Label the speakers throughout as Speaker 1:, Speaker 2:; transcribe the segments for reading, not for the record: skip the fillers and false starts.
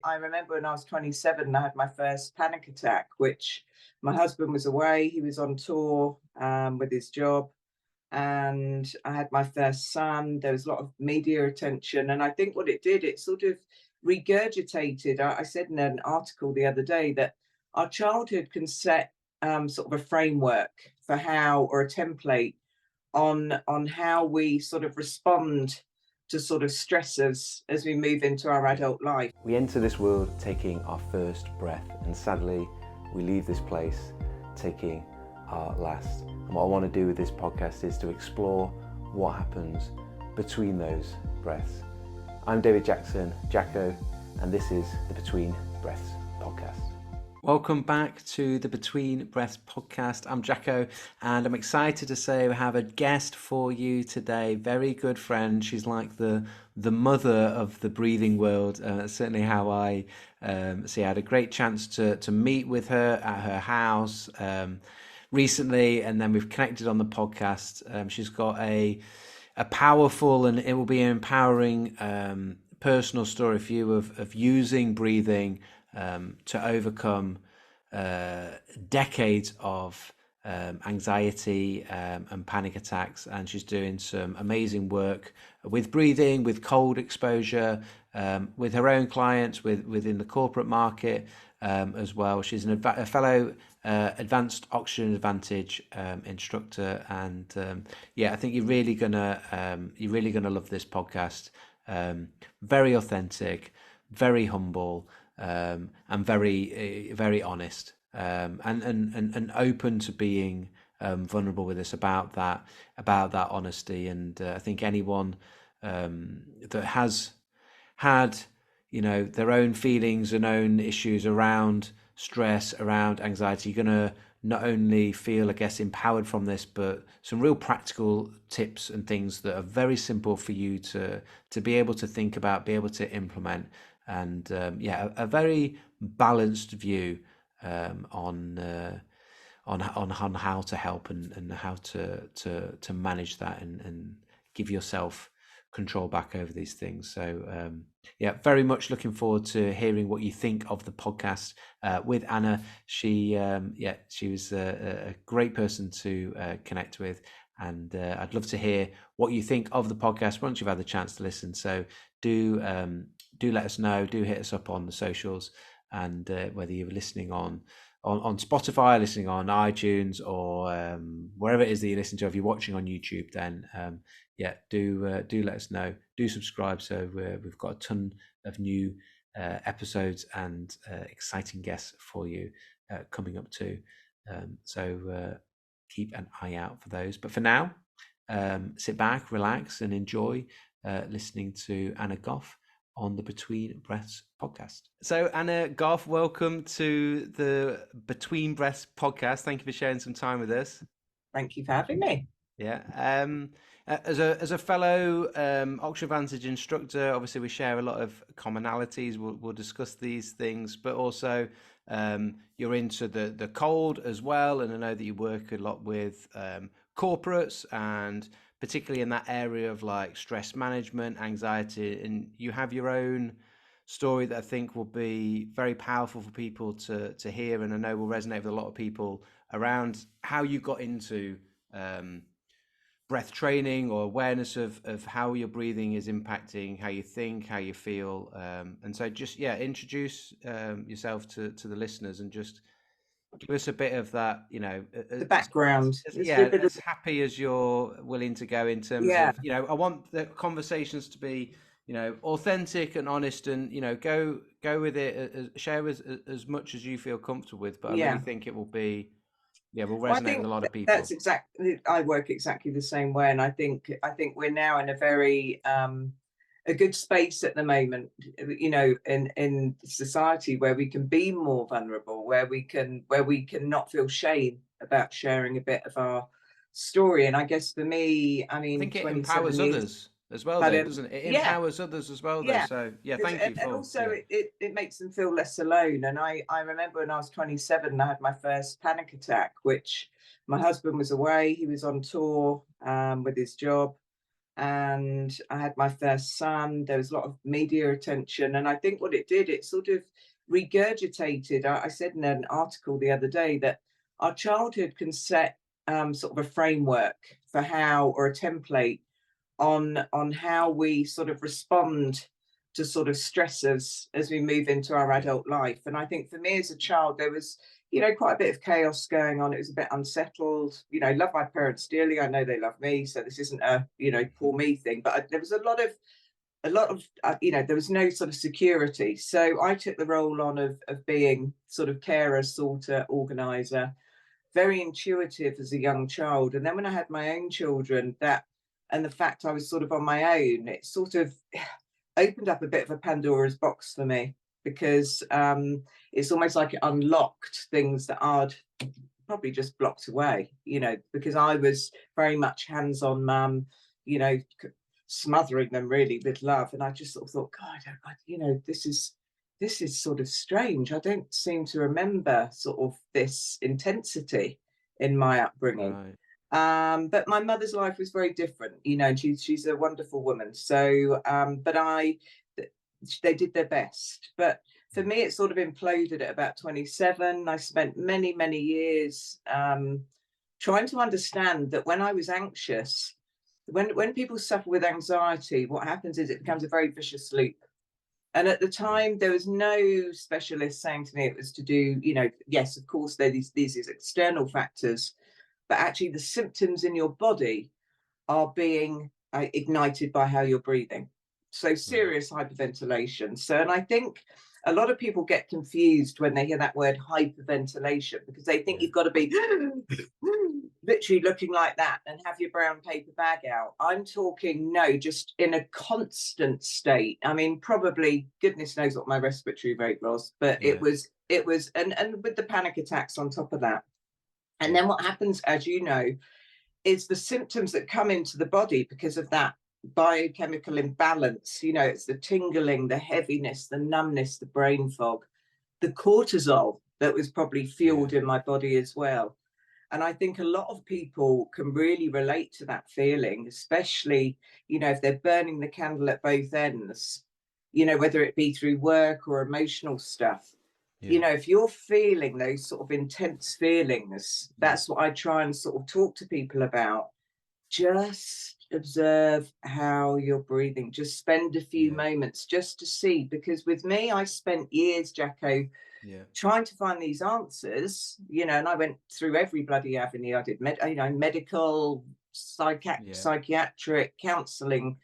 Speaker 1: I remember when I was 27, I had my first panic attack, which my husband was away. He was on tour with his job, and I had my first son. There was a lot of media attention, and I think what it did, it sort of regurgitated. I said in an article the other day that our childhood can set sort of a framework for how, or a template on how we sort of respond to sort of stresses as we move into our adult life.
Speaker 2: We enter this world taking our first breath, and sadly, we leave this place taking our last. And what I want to do with this podcast is to explore what happens between those breaths. I'm David Jackson, Jacko, and this is the Between Breaths podcast. Welcome back to the Between Breaths podcast. I'm Jacko, and I'm excited to say we have a guest for you today. Very good friend. She's like the mother of the breathing world. Certainly how I see. I had a great chance to meet with her at her house recently, and then we've connected on the podcast. She's got a powerful, and it will be an empowering personal story for you of using breathing to overcome decades of anxiety and panic attacks. And she's doing some amazing work with breathing, with cold exposure, with her own clients, within the corporate market as well. She's a fellow advanced oxygen advantage instructor, and I think you're really gonna love this podcast. Very authentic, very humble, and very honest, and open to being vulnerable with us about that honesty. And I think anyone that has had their own feelings and own issues around stress, around anxiety, you're gonna not only feel, I guess, empowered from this, but some real practical tips and things that are very simple for you to be able to think about, be able to implement. And a very balanced view on how to help and how to manage that and give yourself control back over these things. So very much looking forward to hearing what you think of the podcast with Anna. She was a great person to connect with, and I'd love to hear what you think of the podcast once you've had the chance to listen. So do let us know. Do hit us up on the socials, and whether you're listening on Spotify, listening on iTunes, or wherever it is that you listen to. If you're watching on YouTube, then do let us know. Do subscribe. So we've got a ton of new episodes and exciting guests for you coming up too. So keep an eye out for those. But for now, sit back, relax, and enjoy listening to Anna Gough on the Between Breaths podcast. So Anna Gough, welcome to the Between Breaths podcast. Thank you for sharing some time with us.
Speaker 1: Thank you for having me.
Speaker 2: Yeah. As a fellow Oxygen Advantage instructor, obviously we share a lot of commonalities. We'll discuss these things, but also you're into the cold as well, and I know that you work a lot with corporates, and particularly in that area of like stress management, anxiety, and you have your own story that I think will be very powerful for people to hear, and I know will resonate with a lot of people around how you got into breath training or awareness of how your breathing is impacting how you think, how you feel, and so just introduce yourself to the listeners and just give us a bit of that,
Speaker 1: The background.
Speaker 2: as happy as you're willing to go in terms of, I want the conversations to be, authentic and honest, and, go with it, share with as much as you feel comfortable with. But I really think it will be, will resonate with a lot of people.
Speaker 1: That's exactly, I work exactly the same way. And I think we're now in a very, a good space at the moment, in society, where we can be more vulnerable, where we can not feel shame about sharing a bit of our story. And I guess for me, I
Speaker 2: think it
Speaker 1: 27
Speaker 2: empowers
Speaker 1: years,
Speaker 2: others as well, though, doesn't it? It empowers others as well, though. So thank you.
Speaker 1: And also it makes them feel less alone. And I remember when I was 27, I had my first panic attack, which my husband was away. He was on tour with his job. and I had my first son. There was a lot of media attention, and I think what it did, it sort of regurgitated. I said in an article the other day that our childhood can set sort of a framework for how, or a template on how we sort of respond to sort of stressors as we move into our
Speaker 2: Yeah.
Speaker 1: adult life. And I think for me as a child, there was, quite a bit of chaos going on. It was a bit unsettled. Love my parents dearly. I know they love me, so this isn't a poor me thing. But there was a lot of there was no sort of security. So I took the role on of being sort of carer, sorter, organizer, very intuitive as a young child. And then when I had my own children, that and the fact I was sort of on my own, it sort of opened up a bit of a Pandora's box for me, because it's almost like it unlocked things that I'd probably just blocked away, because I was very much hands-on mum, you know, smothering them really with love. And I just sort of thought, God, this is sort of strange. I don't seem to remember sort of this intensity in my upbringing.
Speaker 2: Right.
Speaker 1: But my mother's life was very different, and she's a wonderful woman. So, they did their best. But for
Speaker 2: Mm.
Speaker 1: me, it sort of imploded at about 27. I spent many, many years trying to understand that when I was anxious, when people suffer with anxiety, what happens is it becomes a very vicious loop. And at the
Speaker 2: Yeah.
Speaker 1: time, there was no specialist saying to me it was to do, yes, of course, there are these external factors, but actually the symptoms in your body are being ignited by how you're breathing. So
Speaker 2: Right.
Speaker 1: serious hyperventilation. So, and I think a lot of people get confused when they hear that word hyperventilation, because they think
Speaker 2: Yeah.
Speaker 1: you've got to be literally looking like that and have your brown paper bag out. I'm talking, no, just in a constant state. I mean, probably goodness knows what my respiratory rate was, but it
Speaker 2: Yeah.
Speaker 1: was, and with the panic attacks on top of that. And
Speaker 2: Yeah.
Speaker 1: then what happens, as you know, is the symptoms that come into the body because of that biochemical imbalance. It's the tingling, the heaviness, the numbness, the brain fog, the cortisol that was probably
Speaker 2: Yeah.
Speaker 1: fueled in my body as well. And I think a lot of people can really relate to that feeling, especially, if they're burning the candle at both ends, whether it be through work or emotional stuff.
Speaker 2: Yeah.
Speaker 1: If you're feeling those sort of intense feelings,
Speaker 2: Yeah.
Speaker 1: that's what I try and sort of talk to people about. Just observe how you're breathing. Just spend a few
Speaker 2: Yeah.
Speaker 1: moments just to see. Because with me, I spent years, Jacko,
Speaker 2: Yeah.
Speaker 1: trying to find these answers, and I went through every bloody avenue. I did medical,
Speaker 2: Yeah.
Speaker 1: psychiatric, counseling,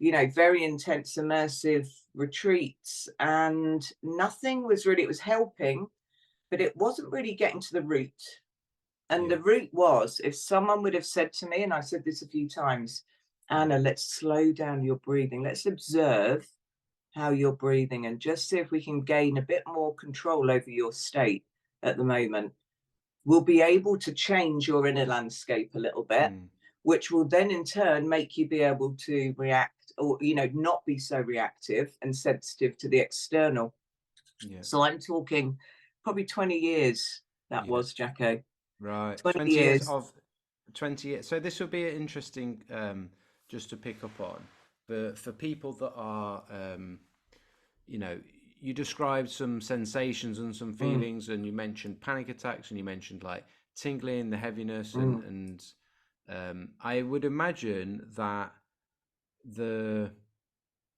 Speaker 1: very intense, immersive retreats, and nothing was really, it was helping, but it wasn't really getting to the root. And
Speaker 2: Yeah.
Speaker 1: the root was, if someone would have said to me, and I said this a few times,
Speaker 2: Yeah.
Speaker 1: Anna, let's slow down your breathing. Let's observe how you're breathing and just see if we can gain a bit more control over your state at the moment. We'll be able to change your inner landscape a little bit,
Speaker 2: Mm.
Speaker 1: which will then in turn make you be able to react, or, not be so reactive and sensitive to the external.
Speaker 2: Yeah.
Speaker 1: So I'm talking probably 20 years that
Speaker 2: Yeah.
Speaker 1: was, Jacko.
Speaker 2: Right.
Speaker 1: 20
Speaker 2: 20 years
Speaker 1: years.
Speaker 2: of 20 years. So this would be interesting, just to pick up on, but for people that are, you know, you described some sensations and some
Speaker 1: Mm,
Speaker 2: feelings, and you mentioned panic attacks, and you mentioned like tingling, the heaviness,
Speaker 1: mm,
Speaker 2: and I would imagine that the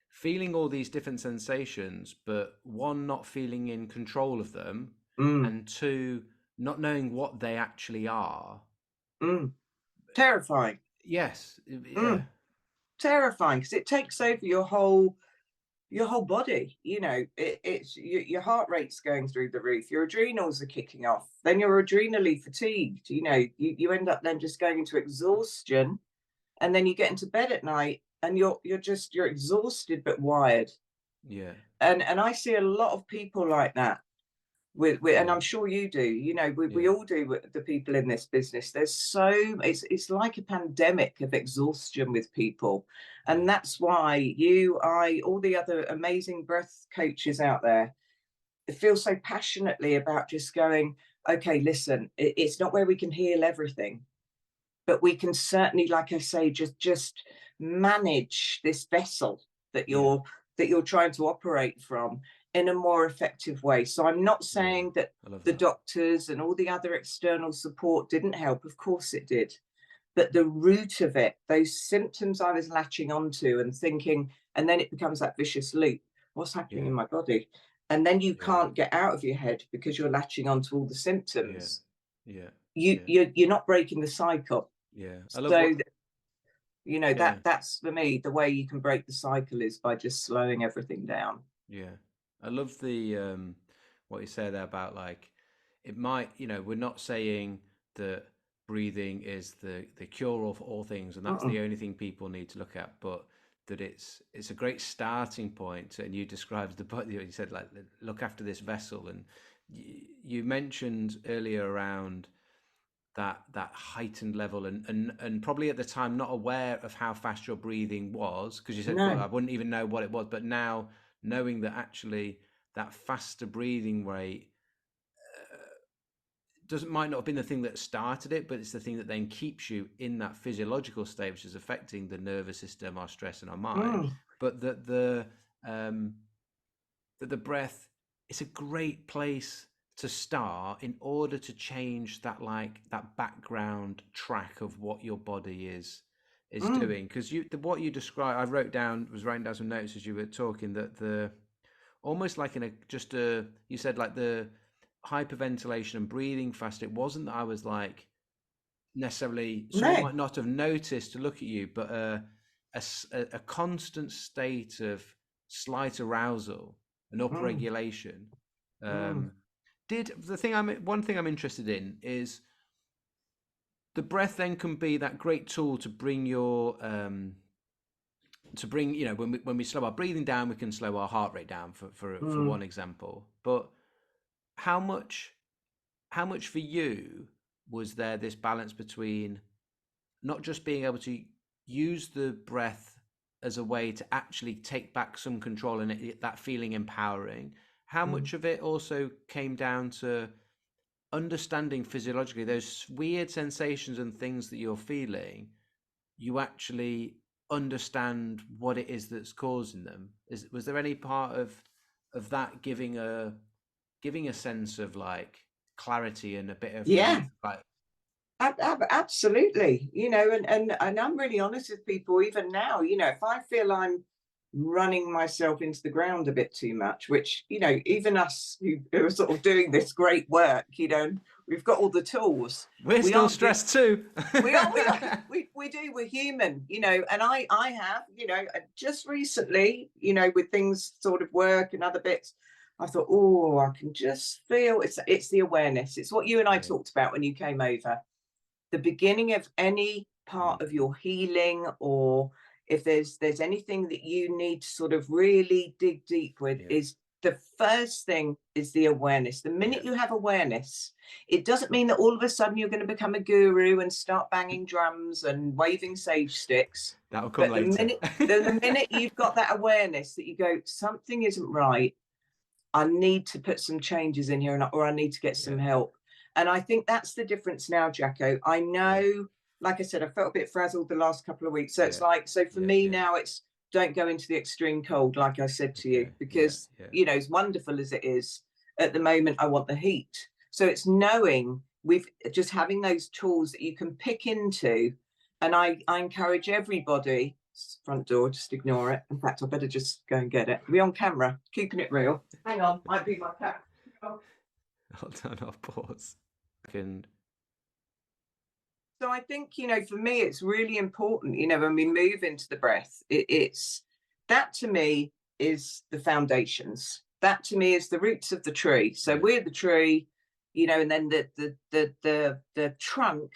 Speaker 2: feeling all these different sensations, but one, not feeling in control of them,
Speaker 1: mm,
Speaker 2: and two, not knowing what they actually are.
Speaker 1: mm. Terrifying.
Speaker 2: Yes, yeah,
Speaker 1: Mm, terrifying, because it takes over your whole body. It's your heart rate's going through the roof, your adrenals are kicking off, then you're adrenally fatigued. You end up then just going into exhaustion, and then you get into bed at night and you're exhausted but wired.
Speaker 2: yeah,
Speaker 1: And I see a lot of people like that, with and
Speaker 2: yeah,
Speaker 1: I'm sure you do. We
Speaker 2: yeah,
Speaker 1: all do, with the people in this business. It's like a pandemic of exhaustion with people. And
Speaker 2: yeah,
Speaker 1: that's why you, I, all the other amazing breath coaches out there feel so passionately about just going, okay, listen, it's not where we can heal everything, but we can certainly, like I say, just manage this vessel that
Speaker 2: Yeah.
Speaker 1: you're trying to operate from in a more effective way. So I'm not
Speaker 2: Yeah.
Speaker 1: saying that
Speaker 2: I love
Speaker 1: the
Speaker 2: that.
Speaker 1: doctors and all the other external support didn't help. Of course it did. But the root of it, those symptoms I was latching onto and thinking, and then it becomes that vicious loop. What's happening
Speaker 2: Yeah.
Speaker 1: in my body? And then you
Speaker 2: Yeah.
Speaker 1: can't get out of your head because you're latching onto all the
Speaker 2: Yeah.
Speaker 1: symptoms.
Speaker 2: Yeah.
Speaker 1: You
Speaker 2: Yeah.
Speaker 1: you're not breaking the cycle.
Speaker 2: Yeah. I love
Speaker 1: So
Speaker 2: what. Yeah.
Speaker 1: that's for me the way you can break the cycle is by just slowing everything down.
Speaker 2: Yeah. I love the what you said there about like it might, we're not saying that breathing is the cure all for all things and that's the
Speaker 1: Mm-mm.
Speaker 2: only thing people need to look at, but that it's a great starting point. And you described the body, you said like look after this vessel, and you mentioned earlier around that heightened level, and probably at the time not aware of how fast your breathing was, because you said, well,
Speaker 1: No.
Speaker 2: I wouldn't even know what it was, but now knowing that actually that faster breathing rate doesn't might not have been the thing that started it, but it's the thing that then keeps you in that physiological state, which is affecting the nervous system, our stress, and our mind.
Speaker 1: Mm.
Speaker 2: But um, that the breath is a great place to start in order to change that, like that background track of what your body is
Speaker 1: Mm.
Speaker 2: doing. Because what you described, I was writing down some notes as you were talking, that the almost like in a just a you said like the hyperventilation and breathing fast. It wasn't that I was like necessarily, someone
Speaker 1: No.
Speaker 2: might not have noticed to look at you, but a constant state of slight arousal and
Speaker 1: Mm.
Speaker 2: upregulation.
Speaker 1: Mm.
Speaker 2: Um, did the thing I'm one thing I'm interested in is the breath then can be that great tool to bring your to bring, when we slow our breathing down, we can slow our heart rate down for
Speaker 1: Mm.
Speaker 2: one example. But how much how much for you was there this balance between not just being able to use the breath as a way to actually take back some control and that feeling empowering? How
Speaker 1: Mm.
Speaker 2: much of it also came down to understanding physiologically those weird sensations and things that you're feeling? You actually understand what it is that's causing them. Was there any part of that giving a sense of like clarity and a bit of relief,
Speaker 1: Yeah.
Speaker 2: like?
Speaker 1: Absolutely, and I'm really honest with people even now. If I feel I'm running myself into the ground a bit too much, which even us who are sort of doing this great work, and we've got all the tools.
Speaker 2: We're
Speaker 1: We
Speaker 2: still
Speaker 1: aren't do
Speaker 2: stressed too.
Speaker 1: we are we do, we're human, and I have, just recently, with things sort of work and other bits, I thought, oh, I can just feel it's the awareness. It's what you and I
Speaker 2: Yeah.
Speaker 1: talked about when you came over. The beginning of any part of
Speaker 2: Mm.
Speaker 1: your healing, or if there's anything that you need to sort of really dig deep with,
Speaker 2: Yeah.
Speaker 1: is the first thing is the awareness. The
Speaker 2: Yeah.
Speaker 1: minute you have awareness, it doesn't mean that all of a sudden you're going to become a guru and start banging drums and waving sage sticks.
Speaker 2: That'll come
Speaker 1: But the
Speaker 2: later.
Speaker 1: minute the minute you've got that awareness that you go, something isn't right, I need to put some changes in here, or I need to get
Speaker 2: Yeah.
Speaker 1: some help. And I think that's the difference now, Jacko. I
Speaker 2: Yeah.
Speaker 1: know, like I said, I felt a bit frazzled the last couple of weeks. So it's
Speaker 2: Yeah.
Speaker 1: like, so for
Speaker 2: Yeah.
Speaker 1: me
Speaker 2: Yeah.
Speaker 1: now, it's don't go into the extreme cold, like I said to you,
Speaker 2: Okay. Yeah.
Speaker 1: because,
Speaker 2: Yeah.
Speaker 1: as wonderful as it is, at the moment, I want the heat. So it's knowing we've just having those tools that you can pick into. And I encourage everybody, front door, just ignore it. In fact, I better just go and get it. We're on camera, keeping it real. Hang on, might be my cat.
Speaker 2: I'll turn off pause. And
Speaker 1: So I think, for me, it's really important, when we move into the breath, it's that to me is the foundations. That to me is the roots of the tree. So
Speaker 2: yeah.
Speaker 1: we're the tree, and then the trunk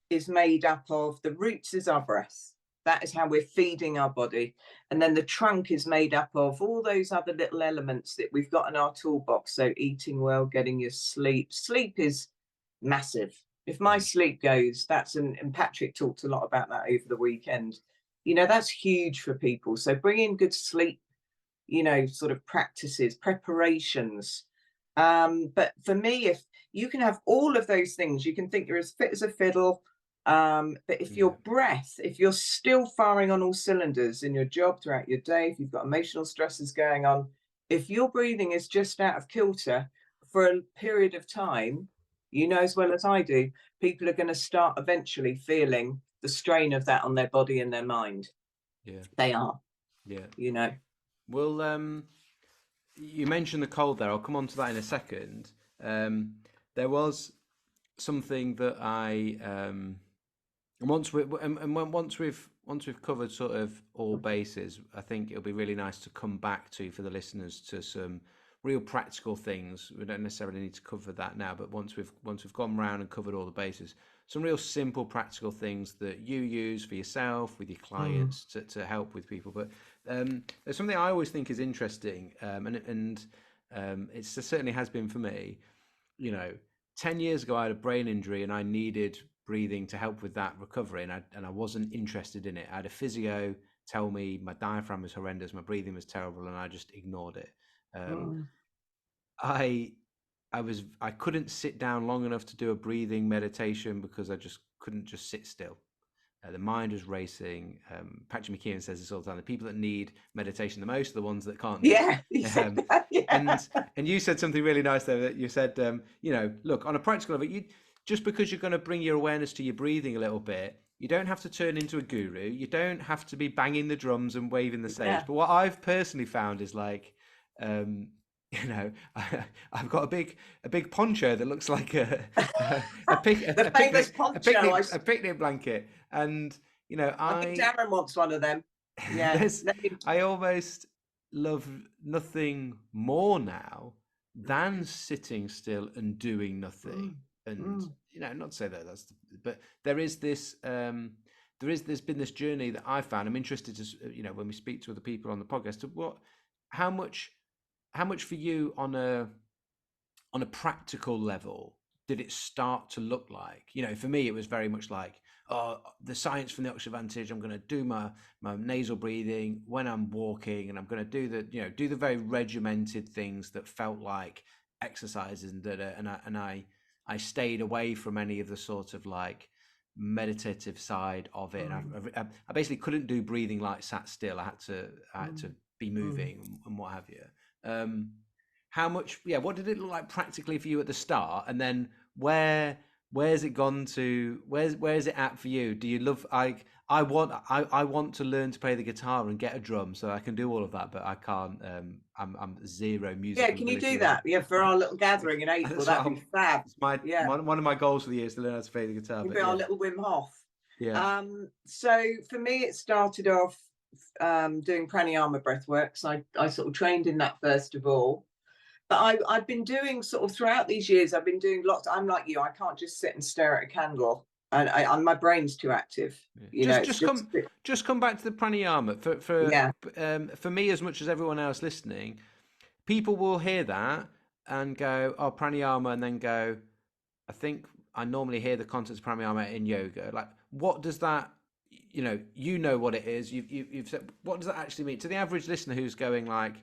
Speaker 1: is made up of the roots is our breath. That is how we're feeding our body. And then the trunk is made up of all those other little elements that we've got in our toolbox. So eating well, getting your sleep. Sleep is massive. If my
Speaker 2: Mm.
Speaker 1: sleep goes, and Patrick talked a lot about that over the weekend. That's huge for people. So bringing good sleep, sort of practices, preparations. But for me, if you can have all of those things, you can think you're as fit as a fiddle, But if
Speaker 2: Yeah.
Speaker 1: your breath, if you're still firing on all cylinders in your job throughout your day, if you've got emotional stresses going on, if your breathing is just out of kilter for a period of time, you know as well as I do, people are going to start eventually feeling the strain of that on their body and their mind.
Speaker 2: Yeah.
Speaker 1: They are,
Speaker 2: Yeah.
Speaker 1: you know.
Speaker 2: Well, you mentioned the cold there. I'll come on to that in a second. Um, there was something that and once we've covered sort of all bases, I think it'll be really nice to come back to for the listeners to some real practical things. We don't necessarily need to cover that now, but once we've gone round and covered all the bases, some real simple practical things that you use for yourself with your
Speaker 1: Mm.
Speaker 2: clients to help with people. But there's something I always think is interesting, and it certainly has been for me. You know, 10 years ago, I had a brain injury and I needed breathing to help with that recovery, and I wasn't interested in it. I had a physio tell me my diaphragm was horrendous, my breathing was terrible, and I just ignored it. Um,
Speaker 1: Mm.
Speaker 2: I I couldn't sit down long enough to do a breathing meditation because I just couldn't just sit still. The mind was racing. Patrick McKeown says this all the time. The people that need meditation the most are the ones that can't do
Speaker 1: Yeah, he
Speaker 2: it.
Speaker 1: said that. Yeah.
Speaker 2: And you said something really nice there. That you said, look, on a practical level, just because you're going to bring your awareness to your breathing a little bit, you don't have to turn into a guru. You don't have to be banging the drums and waving the sage.
Speaker 1: Yeah.
Speaker 2: But what I've personally found is like, um, I've got a big poncho that looks like
Speaker 1: The famous poncho.
Speaker 2: a picnic blanket, and
Speaker 1: I think Darren wants one of them. Yeah.
Speaker 2: there's
Speaker 1: Let him.
Speaker 2: I almost love nothing more now than sitting still and doing nothing.
Speaker 1: Mm,
Speaker 2: And
Speaker 1: mm,
Speaker 2: not to say that but there is this there's been this journey that I found. I'm interested to when we speak to other people on the podcast to how much how much for you on a practical level did it start to look like? For me, it was very much like, oh, the science from the Oxford Vantage. I'm going to do my nasal breathing when I'm walking, and I'm going to do the very regimented things that felt like exercises, and I stayed away from any of the sort of like meditative side of it, and
Speaker 1: mm,
Speaker 2: I basically couldn't do breathing like sat still. I had to
Speaker 1: mm,
Speaker 2: be
Speaker 1: mm.
Speaker 2: moving and what have you. Um, how much, yeah, what did it look like practically for you at the start, and then where's it gone to, where's it at for you? Do you love, I want to learn to play the guitar and get a drum so I can do all of that, but I can't. I'm zero
Speaker 1: Yeah,
Speaker 2: musical
Speaker 1: can you
Speaker 2: ability
Speaker 1: do
Speaker 2: wise.
Speaker 1: that? Yeah, for our little gathering in April,
Speaker 2: That's what
Speaker 1: that'd be fab.
Speaker 2: it's my
Speaker 1: Yeah,
Speaker 2: one of my goals for the year is to learn how to play the guitar,
Speaker 1: you'd
Speaker 2: but
Speaker 1: be our
Speaker 2: yeah.
Speaker 1: little Wim Hof.
Speaker 2: Yeah.
Speaker 1: So for me, it started off doing pranayama breath work. So I sort of trained in that first of all. But I've been doing sort of throughout these years, I've been doing lots. I'm like you, I can't just sit and stare at a candle. And my brain's too active.
Speaker 2: Yeah.
Speaker 1: It's just,
Speaker 2: Just come back to the pranayama
Speaker 1: yeah,
Speaker 2: for me as much as everyone else listening. People will hear that and go, "Oh, pranayama," and then go, "I think I normally hear the concepts of pranayama in yoga." Like, what does that? What it is. You've said. What does that actually mean to the average listener who's going like, "I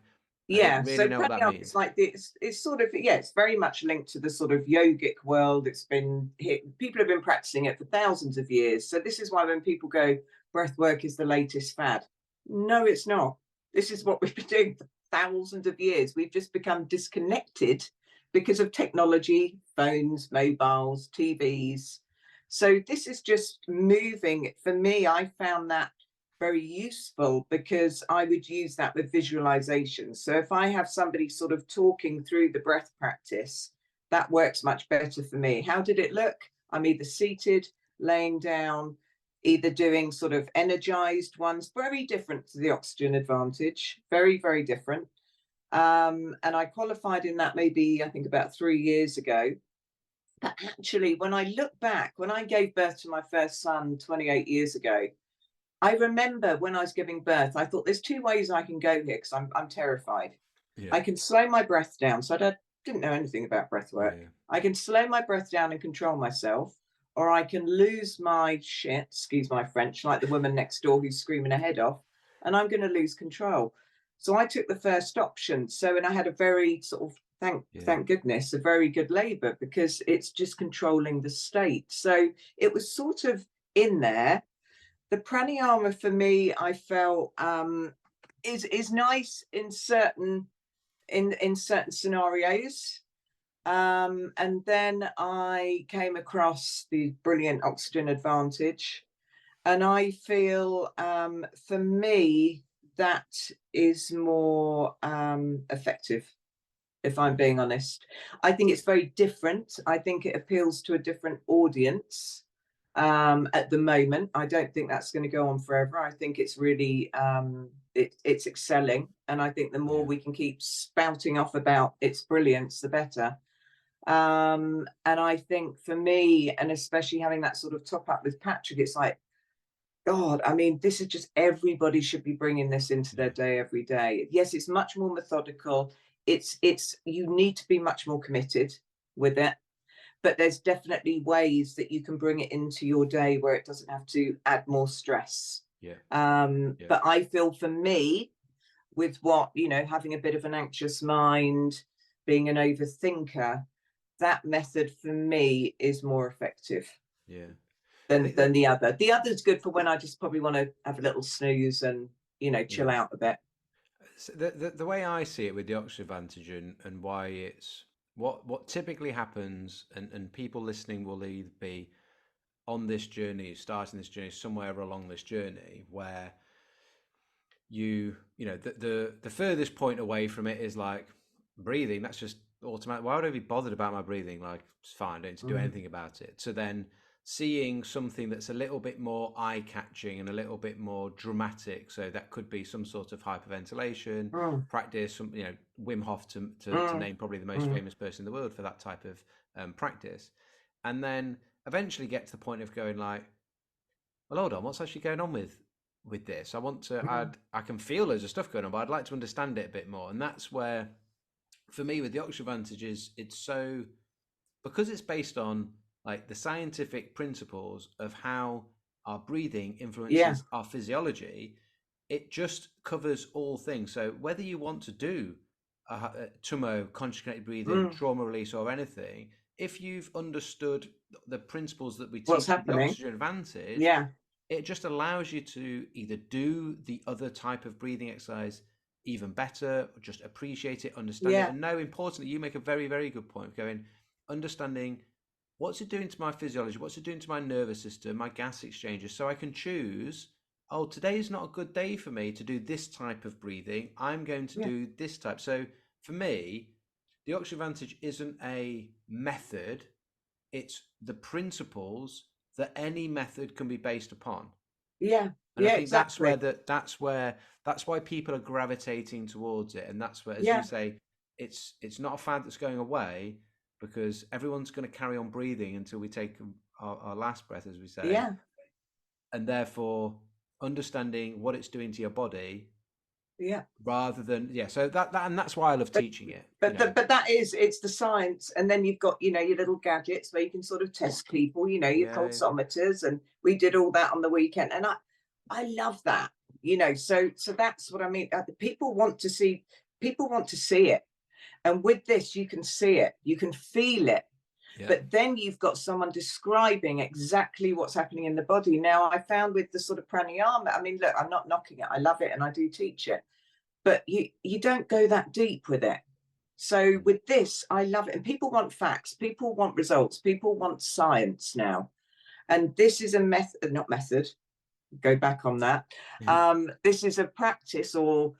Speaker 2: don't
Speaker 1: yeah.
Speaker 2: really
Speaker 1: So
Speaker 2: know what that
Speaker 1: pranayama is
Speaker 2: means."
Speaker 1: like this. It's sort of, yeah, it's very much linked to the sort of yogic world. It's been hit. People have been practicing it for thousands of years. So this is why when people go, breath work is the latest fad. No, it's not. This is what we've been doing for thousands of years. We've just become disconnected because of technology, phones, mobiles, TVs. So this is just moving. For me, I found that very useful because I would use that with visualization. So if I have somebody sort of talking through the breath practice, that works much better for me. How did it look? I'm either seated, laying down, either doing sort of energized ones, very different to the oxygen advantage, very, very different. And I qualified in that maybe, I think, about 3 years ago. But actually, when I look back, when I gave birth to my first son 28 years ago, I remember when I was giving birth, I thought there's two ways I can go here because I'm terrified.
Speaker 2: Yeah,
Speaker 1: I can slow my breath down. So didn't know anything about breath work.
Speaker 2: yeah,
Speaker 1: I can slow my breath down and control myself, or I can lose my shit, excuse my French, like the woman next door who's screaming her head off, and I'm going to lose control. So I took the first option. So, and I had a very sort of
Speaker 2: Yeah.
Speaker 1: thank goodness, a very good labour, because it's just controlling the state. So it was sort of in there. The pranayama for me, I felt, is nice in certain scenarios. And then I came across the brilliant oxygen advantage, and I feel, for me, that is more effective, if I'm being honest. I think it's very different. I think it appeals to a different audience at the moment. I don't think that's going to go on forever. I think it's really it's excelling, and I think the more
Speaker 2: Yeah.
Speaker 1: we can keep spouting off about its brilliance, the better. And I think for me, and especially having that sort of top up with Patrick, it's like, God, I mean, this is just, everybody should be bringing this into their
Speaker 2: Yeah.
Speaker 1: day every day. Yes, it's much more methodical. It's you need to be much more committed with it, but there's definitely ways that you can bring it into your day where it doesn't have to add more stress.
Speaker 2: Yeah. Yeah.
Speaker 1: But I feel for me, with what, having a bit of an anxious mind, being an overthinker, that method for me is more effective
Speaker 2: Yeah. I
Speaker 1: than
Speaker 2: think that,
Speaker 1: the other. The other's good for when I just probably want to have a little snooze and, chill
Speaker 2: yeah.
Speaker 1: out a bit.
Speaker 2: So the way I see it with the Oxford Advantage, and why it's what typically happens, and people listening will either be on this journey, starting this journey, somewhere along this journey, where the furthest point away from it is like breathing. That's just automatic. Why would I be bothered about my breathing? Like, it's fine, don't need to do
Speaker 1: Mm.
Speaker 2: anything about it. So then seeing something that's a little bit more eye catching and a little bit more dramatic, so that could be some sort of hyperventilation
Speaker 1: Mm.
Speaker 2: practice, some, Wim Hof, to
Speaker 1: Mm.
Speaker 2: name probably the most
Speaker 1: Mm.
Speaker 2: famous person in the world for that type of practice. And then eventually get to the point of going like, well, hold on, what's actually going on with this? I want to
Speaker 1: Mm.
Speaker 2: add, I can feel loads of stuff going on, but I'd like to understand it a bit more. And that's where, for me, with the Oxford Advantages, it's so, because it's based on like the scientific principles of how our breathing
Speaker 1: Yeah.
Speaker 2: influences our physiology. It just covers all things. So whether you want to do a tumo, conjugated breathing,
Speaker 1: Mm.
Speaker 2: trauma release, or anything, if you've understood the principles that we
Speaker 1: What's
Speaker 2: teach with the
Speaker 1: happening?
Speaker 2: Oxygen Advantage,
Speaker 1: Yeah.
Speaker 2: it just allows you to either do the other type of breathing exercise even better, or just appreciate it, understand it.
Speaker 1: Yeah.
Speaker 2: And now, importantly, you make a very, very good point of going, understanding what's it doing to my physiology, what's it doing to my nervous system, my gas exchanges, so I can choose, oh, today's not a good day for me to do this type of breathing. I'm going to
Speaker 1: Yeah.
Speaker 2: do this type. So for me, the Oxygen Advantage isn't a method, it's the principles that any method can be based upon.
Speaker 1: Yeah.
Speaker 2: And I
Speaker 1: Yeah.
Speaker 2: think that's where
Speaker 1: Exactly.
Speaker 2: that's why people are gravitating towards it. And that's where, as you
Speaker 1: Yeah.
Speaker 2: say, it's not a fad that's going away, because everyone's going to carry on breathing until we take our last breath, as we say.
Speaker 1: Yeah.
Speaker 2: And therefore understanding what it's doing to your body,
Speaker 1: Yeah.
Speaker 2: rather than, yeah, so that and that's why I love
Speaker 1: But
Speaker 2: teaching it,
Speaker 1: but that is, it's the science, and then you've got, your little gadgets where you can sort of test people, your
Speaker 2: yeah,
Speaker 1: pulsometers, and we did all that on the weekend, and I love that. So that's what I mean. People want to see it, and with this you can see it, you can feel it,
Speaker 2: yeah,
Speaker 1: but then you've got someone describing exactly what's happening in the body. Now, I found with the sort of pranayama, I mean, look, I'm not knocking it, I love it and I do teach it, but you don't go that deep with it. So
Speaker 2: mm,
Speaker 1: with this, I love it. And people want facts, people want results, people want science now. And this is a method, not method, go back on that. This is a practice, or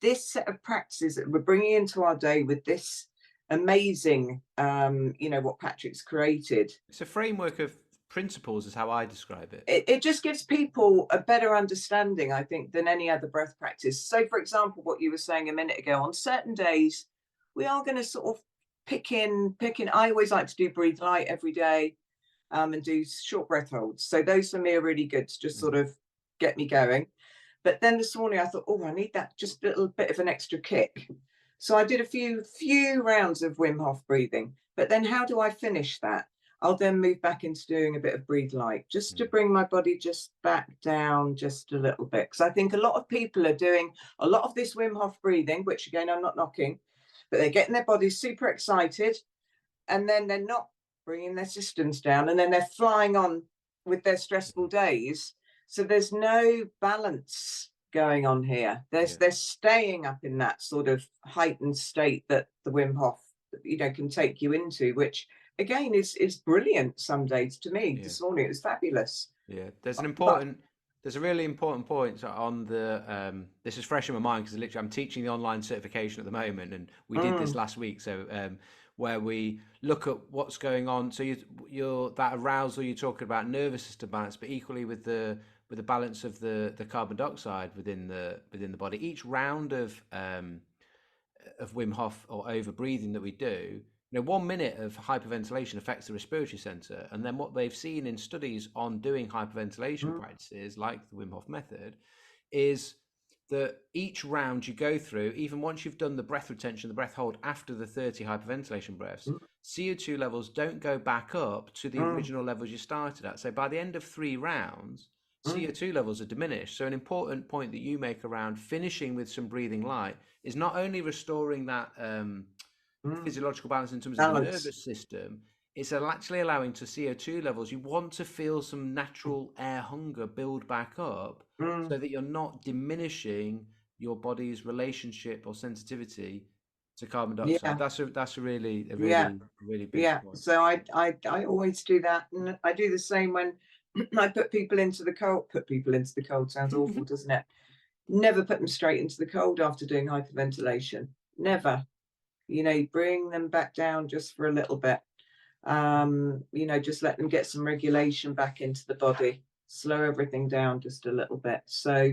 Speaker 1: this set of practices that we're bringing into our day with this amazing, what Patrick's created.
Speaker 2: it's a framework of principles, is how I describe it.
Speaker 1: It just gives people a better understanding, I think, than any other breath practice. So, for example, what you were saying a minute ago, on certain days, we are going to sort of pick in. I always like to do breathe light every day, and do short breath holds. So those for me are really good to just sort
Speaker 2: Mm,
Speaker 1: of get me going. But then this morning I thought, oh, I need that just a little bit of an extra kick. So I did a few rounds of Wim Hof breathing. But then how do I finish that? I'll then move back into doing a bit of breathe light, just to
Speaker 2: mm,
Speaker 1: bring my body just back down just a little bit. Because I think a lot of people are doing a lot of this Wim Hof breathing, which again, I'm not knocking, but they're getting their bodies super excited, and then they're not bringing their systems down, and then they're flying on with their stressful days. So there's no balance going on here.
Speaker 2: Yeah,
Speaker 1: They're staying up in that sort of heightened state that the Wim Hof, can take you into, which again is brilliant some days. To me,
Speaker 2: yeah.
Speaker 1: this morning it was fabulous.
Speaker 2: Yeah,
Speaker 1: But
Speaker 2: there's a really important point on the. This is fresh in my mind because literally I'm teaching the online certification at the moment, and we did this
Speaker 1: mm,
Speaker 2: last week. So where we look at what's going on. So you're that arousal you're talking about, nervous system balance, but equally with the balance of the carbon dioxide within the body. Each round of Wim Hof or over breathing that we do, 1 minute of hyperventilation affects the respiratory center. And then what they've seen in studies on doing hyperventilation
Speaker 1: mm,
Speaker 2: practices like the Wim Hof method is that each round you go through, even once you've done the breath retention, the breath hold after the 30 hyperventilation breaths,
Speaker 1: mm,
Speaker 2: CO2 levels don't go back up to the
Speaker 1: mm,
Speaker 2: original levels you started at. So by the end of 3 rounds,
Speaker 1: mm,
Speaker 2: CO2 levels are diminished. So an important point that you make around finishing with some breathing light is not only restoring that
Speaker 1: mm.
Speaker 2: physiological balance in terms of the
Speaker 1: Balance.
Speaker 2: nervous system, it's actually allowing to CO2 levels. You want to feel some natural air hunger build back up
Speaker 1: Mm.
Speaker 2: so that you're not diminishing your body's relationship or sensitivity to carbon dioxide.
Speaker 1: Yeah,
Speaker 2: That's a really
Speaker 1: yeah.
Speaker 2: really big
Speaker 1: Yeah,
Speaker 2: point.
Speaker 1: so I always do that, and I do the same when I put people into the cold. Put people into the cold sounds awful, doesn't it? Never put them straight into the cold after doing hyperventilation. Never. Bring them back down just for a little bit. Just let them get some regulation back into the body. Slow everything down just a little bit. So,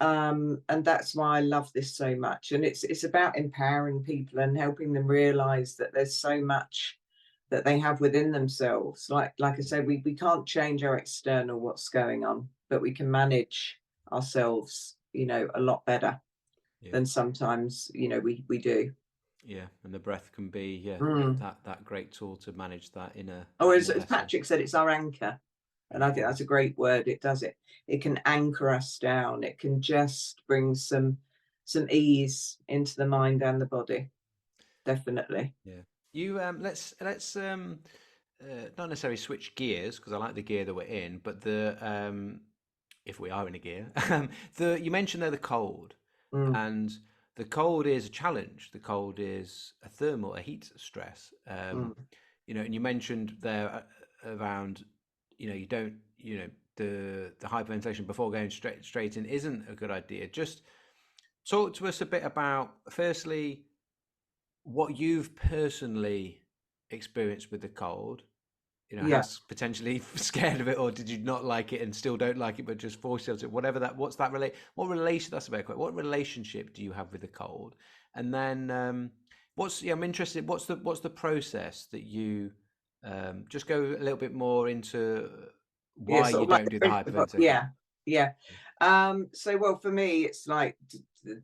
Speaker 1: and that's why I love this so much. And it's about empowering people and helping them realize that there's so much that they have within themselves. Like I said, we can't change our external what's going on, but we can manage ourselves, a lot better
Speaker 2: Yeah,
Speaker 1: than sometimes, we do.
Speaker 2: yeah, and the breath can be
Speaker 1: Mm.
Speaker 2: that great tool to manage
Speaker 1: Or
Speaker 2: that
Speaker 1: as,
Speaker 2: inner
Speaker 1: as
Speaker 2: vessel.
Speaker 1: Patrick said, it's our anchor. And I think
Speaker 2: Mm.
Speaker 1: that's a great word. It does it. It can anchor us down. It can just bring some ease into the mind and the body. Definitely.
Speaker 2: Yeah. You let's not necessarily switch gears because I like the gear that we're in, but the if we are in a gear, the you mentioned there the cold,
Speaker 1: Mm,
Speaker 2: and the cold is a challenge. The cold is a thermal, a heat stress.
Speaker 1: mm,
Speaker 2: And you mentioned there around, you don't, the hyperventilation before going straight in isn't a good idea. Just talk to us a bit about firstly what you've personally experienced with the cold,
Speaker 1: yeah.
Speaker 2: has potentially scared of it, or did you not like it and still don't like it, but just force yourself to whatever that, what's that what relation, that's about quick. What relationship do you have with the cold? And then, I'm interested, what's the process that you, just go a little bit more into
Speaker 1: Yeah,
Speaker 2: why
Speaker 1: sort
Speaker 2: you
Speaker 1: of like
Speaker 2: don't do the hyperventilation.
Speaker 1: yeah, yeah. So well, for me, it's like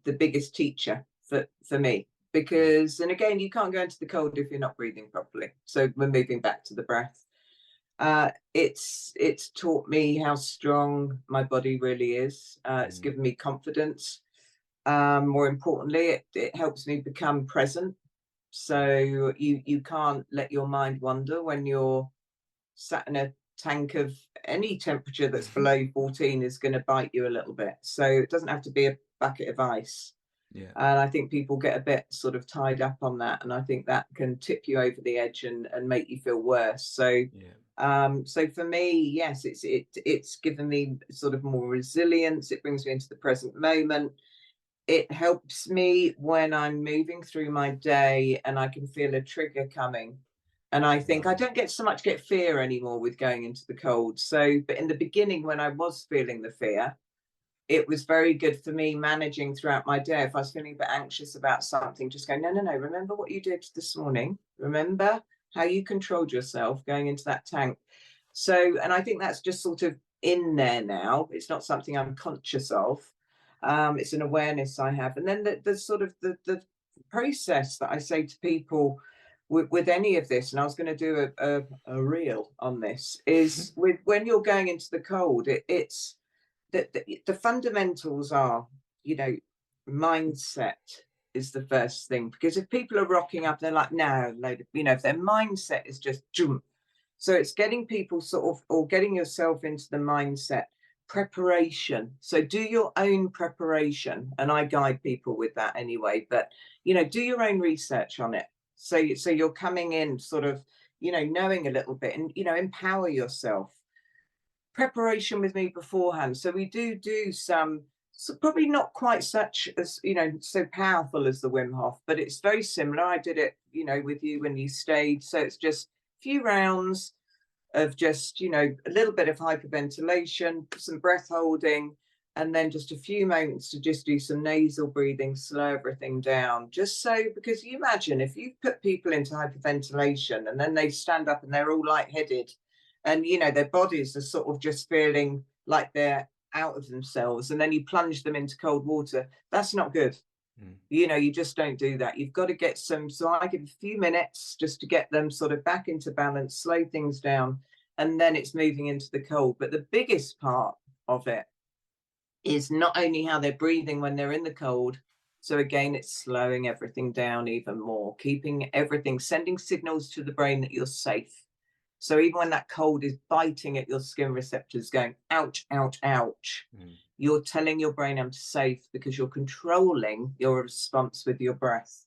Speaker 1: the biggest teacher for me
Speaker 2: Mm,
Speaker 1: because, and again, you can't go into the cold if you're not breathing properly. So we're moving back to the breath. It's taught me how strong my body really is. It's
Speaker 2: mm,
Speaker 1: given me confidence. More importantly, it helps me become present. So you can't let your mind wander when you're sat in a tank of any temperature that's below 14 is going to bite you a little bit. So it doesn't have to be a bucket of ice.
Speaker 2: yeah,
Speaker 1: And I think people get a bit sort of tied up on that. And I think that can tip you over the edge and make you feel worse.
Speaker 2: yeah,
Speaker 1: So for me, yes, it's given me sort of more resilience. It brings me into the present moment. It helps me when I'm moving through my day and I can feel a trigger coming. And I think I
Speaker 2: right,
Speaker 1: don't get so much get fear anymore with going into the cold. So, but in the beginning, when I was feeling the fear, it was very good for me managing throughout my day. If I was feeling a bit anxious about something, just go, no, no, no, remember what you did this morning. Remember how you controlled yourself going into that tank. So, and I think that's just sort of in there now. It's not something I'm conscious of. It's an awareness I have. And then the sort of the process that I say to people with any of this, and I was going to do a reel on this, is with when you're going into the cold, the fundamentals are, you know, mindset is the first thing, because if people are rocking up, they're like, no, load of, if their mindset is just jump. So it's getting people sort of, or getting yourself into the mindset, preparation. So do your own preparation, and I guide people with that anyway. But do your own research on it. So you're coming in sort of, knowing a little bit, and empower yourself. Preparation with me beforehand. So we do some, so probably not quite such as, so powerful as the Wim Hof, but it's very similar. I did it, with you when you stayed. So it's just a few rounds of just, a little bit of hyperventilation, some breath holding, and then just a few moments to just do some nasal breathing, slow everything down. Just so, because you imagine if you put people into hyperventilation and then they stand up and they're all lightheaded, and their bodies are sort of just feeling like they're out of themselves, and then you plunge them into cold water, that's not good.
Speaker 2: Mm.
Speaker 1: You just don't do that. You've got to get some, so I give a few minutes just to get them sort of back into balance, slow things down, and then it's moving into the cold. But the biggest part of it is not only how they're breathing when they're in the cold. So again, it's slowing everything down even more, keeping everything, sending signals to the brain that you're safe. So even when that cold is biting at your skin receptors, going, ouch, ouch, ouch, you're telling your brain I'm safe, because you're controlling your response with your breath.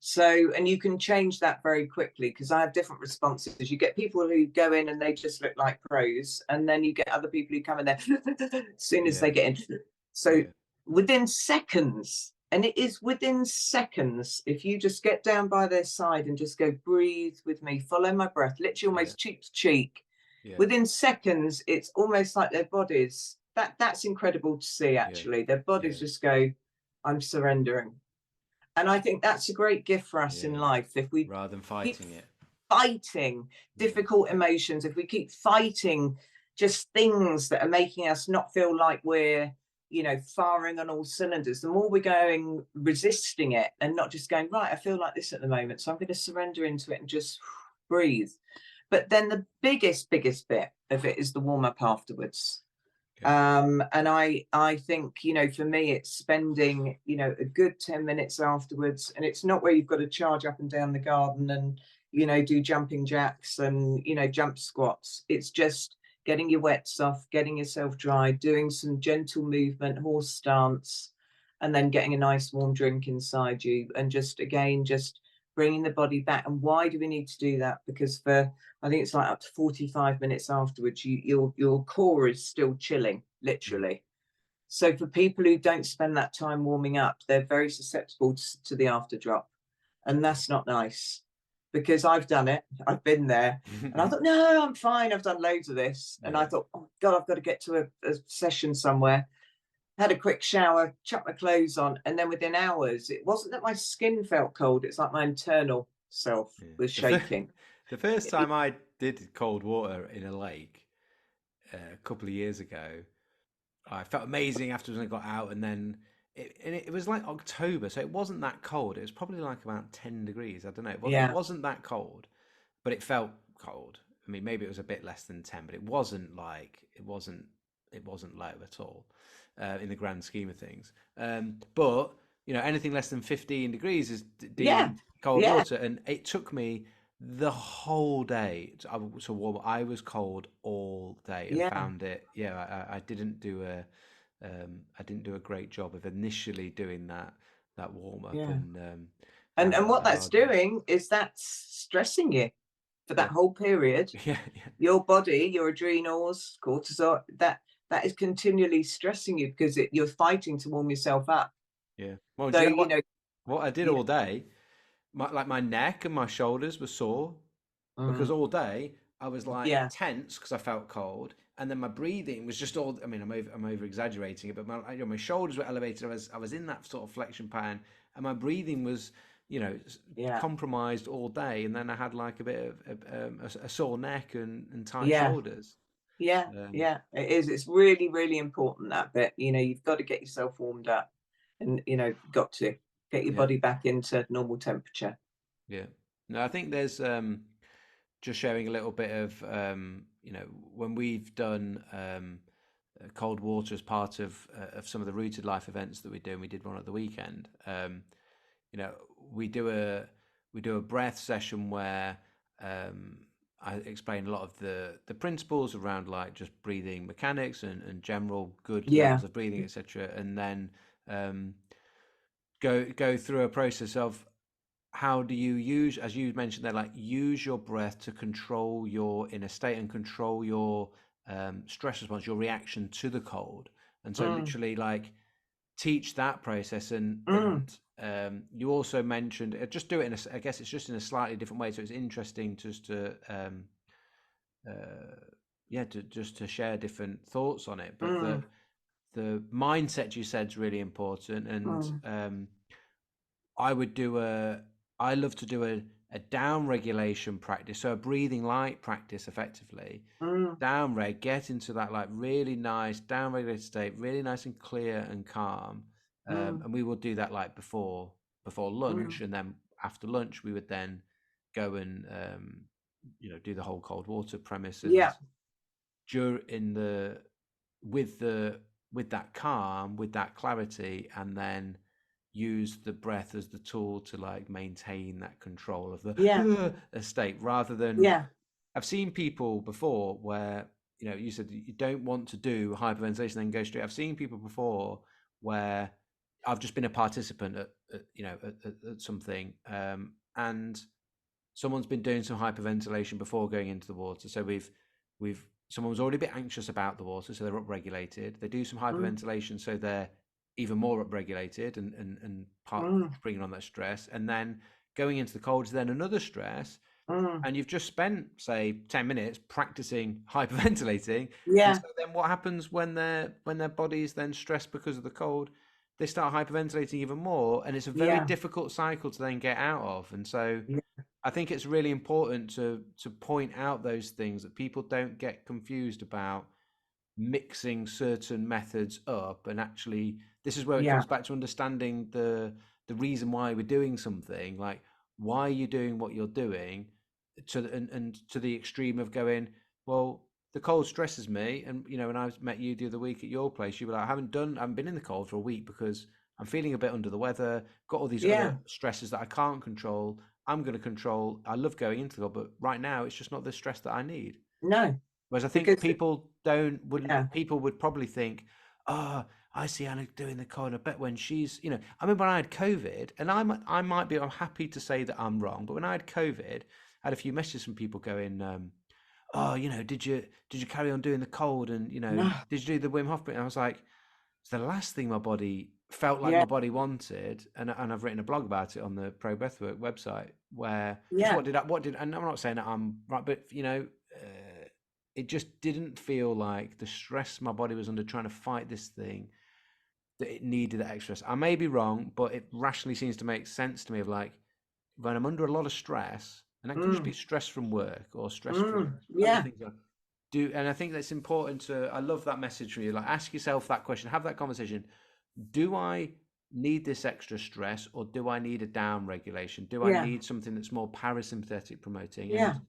Speaker 1: So, and you can change that very quickly, because I have different responses. You get people who go in and they just look like pros, and then you get other people who come in there as soon as
Speaker 2: Yeah.
Speaker 1: they get in. So
Speaker 2: Yeah.
Speaker 1: within seconds, and it is within seconds, if you just get down by their side and just go, breathe with me, follow my breath, literally almost cheek to cheek.
Speaker 2: Yeah.
Speaker 1: Within seconds, it's almost like their bodies, that's incredible to see, actually. Their bodies just go, I'm surrendering. And I think that's a great gift for us in
Speaker 2: Yeah.
Speaker 1: life. If we
Speaker 2: Rather than
Speaker 1: keep
Speaker 2: fighting it.
Speaker 1: fighting difficult emotions, if we keep fighting just things that are making us not feel like we're, firing on all cylinders, the more we're going resisting it and not just going, right, I feel like this at the moment, so I'm going to surrender into it and just breathe. But then the biggest bit of it is the warm up afterwards.
Speaker 2: Okay.
Speaker 1: And I think, for me, it's spending, a good 10 minutes afterwards. And it's not where you've got to charge up and down the garden and, do jumping jacks and, jump squats. It's just getting your wets off, getting yourself dry, doing some gentle movement, horse stance, and then getting a nice warm drink inside you. And just, again, just bringing the body back. And why do we need to do that? Because I think it's like up to 45 minutes afterwards, your core is still chilling, literally. So for people who don't spend that time warming up, they're very susceptible to the after drop. And that's not nice, because I've done it. I've been there. And I thought, no, I'm fine. I've done loads of this. And I thought, oh, God, I've got to get to a session somewhere. Had a quick shower, chucked my clothes on. And then within hours, it wasn't that my skin felt cold. It's like my internal self was shaking.
Speaker 2: The first time I did cold water in a lake a couple of years ago, I felt amazing afterwards. I got out, and then it was like October, so it wasn't that cold. It was probably like about 10 degrees. I don't know. Well, it
Speaker 1: Yeah.
Speaker 2: wasn't that cold, but it felt cold. I mean, maybe it was a bit less than 10, but it wasn't low at all in the grand scheme of things. But anything less than 15 degrees is
Speaker 1: Yeah.
Speaker 2: deemed cold
Speaker 1: Yeah.
Speaker 2: water, and it took me the whole day to warm. I was cold all day and
Speaker 1: Yeah.
Speaker 2: found it. Yeah, I didn't do a great job of initially doing that warm up,
Speaker 1: Yeah.
Speaker 2: and
Speaker 1: And
Speaker 2: found it
Speaker 1: and
Speaker 2: like
Speaker 1: what
Speaker 2: the
Speaker 1: that's
Speaker 2: hard way.
Speaker 1: doing is that's stressing you for
Speaker 2: Yeah,
Speaker 1: that whole period.
Speaker 2: yeah, yeah,
Speaker 1: Your body, your adrenals, cortisol, that is continually stressing you, because you're fighting to warm yourself up.
Speaker 2: yeah. Well,
Speaker 1: So,
Speaker 2: do you know what I did
Speaker 1: yeah.
Speaker 2: all day? My neck and my shoulders were sore because
Speaker 1: Mm,
Speaker 2: all day I was like
Speaker 1: yeah.
Speaker 2: tense because I felt cold, and then my breathing was just all. I mean, I'm over exaggerating it, but my shoulders were elevated. I was in that sort of flexion pattern, and my breathing was
Speaker 1: Yeah.
Speaker 2: compromised all day, and then I had like a bit of a sore neck and tight
Speaker 1: Yeah.
Speaker 2: shoulders.
Speaker 1: Yeah.
Speaker 2: Um,
Speaker 1: Yeah. It is. It's really, really important, that bit. You've got to get yourself warmed up, and, got to get your
Speaker 2: yeah,
Speaker 1: body back into normal temperature.
Speaker 2: yeah. No, I think there's just sharing a little bit of when we've done cold water as part of some of the rooted life events that we do, and we did one at the weekend. you know, we do a breath session where I explain a lot of the principles around like just breathing mechanics and general good
Speaker 1: Yeah.
Speaker 2: levels of breathing, etc. And then um, go through a process of how do you use, as you mentioned there, like use your breath to control your inner state and control your stress response, your reaction to the cold. And so
Speaker 1: Mm,
Speaker 2: literally like teach that process.
Speaker 1: mm,
Speaker 2: You also mentioned just do it in a, I guess it's just in a slightly different way. So it's interesting just to uh, yeah, to just to share different thoughts on it. But
Speaker 1: mm,
Speaker 2: the mindset you said is really important. And
Speaker 1: mm,
Speaker 2: I would do I love to do a down regulation practice, so a breathing light practice effectively.
Speaker 1: mm,
Speaker 2: Down reg, get into that like really nice down regulated state, really nice and clear and calm.
Speaker 1: mm,
Speaker 2: And we will do that like before lunch,
Speaker 1: mm.
Speaker 2: and then after lunch we would then go and do the whole cold water premise. And
Speaker 1: Yeah,
Speaker 2: during the with the with that calm, with that clarity, and then use the breath as the tool to like maintain that control of
Speaker 1: yeah,
Speaker 2: the state, rather than
Speaker 1: yeah,
Speaker 2: I've seen people before where, you said you don't want to do hyperventilation then go straight. I've seen people before where I've just been a participant at something, and someone's been doing some hyperventilation before going into the water. So we've someone's already a bit anxious about the water, so they're upregulated. They do some
Speaker 1: mm,
Speaker 2: hyperventilation, so they're even more upregulated and part
Speaker 1: mm,
Speaker 2: bringing on that stress. And then going into the cold is then another stress,
Speaker 1: mm.
Speaker 2: and you've just spent say 10 minutes practicing hyperventilating. And
Speaker 1: Yeah,
Speaker 2: so then what happens when their body's then stressed because of the cold? They start hyperventilating even more, and it's a very
Speaker 1: yeah,
Speaker 2: difficult cycle to then get out of. And so
Speaker 1: yeah,
Speaker 2: I think it's really important to point out those things, that people don't get confused about mixing certain methods up. And actually, this is where it
Speaker 1: yeah,
Speaker 2: comes back to understanding the reason why we're doing something. Like, why are you doing what you're doing, and to the extreme of going, well, the cold stresses me. And when I met you the other week at your place, you were like, I haven't been in the cold for a week because I'm feeling a bit under the weather, got all these other
Speaker 1: yeah.
Speaker 2: stresses that I can't control. I'm going to control. I love going into the cold, but right now it's just not the stress that I need.
Speaker 1: No,
Speaker 2: Whereas I think
Speaker 1: because
Speaker 2: people don't wouldn't
Speaker 1: yeah,
Speaker 2: people would probably think, oh, I see Anna doing the cold. I bet when she's, I remember when I had COVID, and I'm happy to say that I'm wrong, but when I had COVID, I had a few messages from people going, oh, did you carry on doing the cold, and
Speaker 1: no,
Speaker 2: did you do the Wim Hof? And I was like, it's the last thing my body felt like
Speaker 1: yeah,
Speaker 2: my body wanted. And I've written a blog about it on the Pro Breathwork website, where just
Speaker 1: yeah,
Speaker 2: and I'm not saying that I'm right, but it just didn't feel like the stress my body was under trying to fight this thing, that it needed that extra stress. I may be wrong, but it rationally seems to make sense to me, of like, when I'm under a lot of stress, and that could just be
Speaker 1: mm,
Speaker 2: stress from work or stress from other
Speaker 1: yeah,
Speaker 2: things. And I think that's important to. I love that message from you. Like, ask yourself that question, have that conversation. Do I need this extra stress, or do I need a down regulation? Do I
Speaker 1: yeah,
Speaker 2: need something that's more parasympathetic promoting? And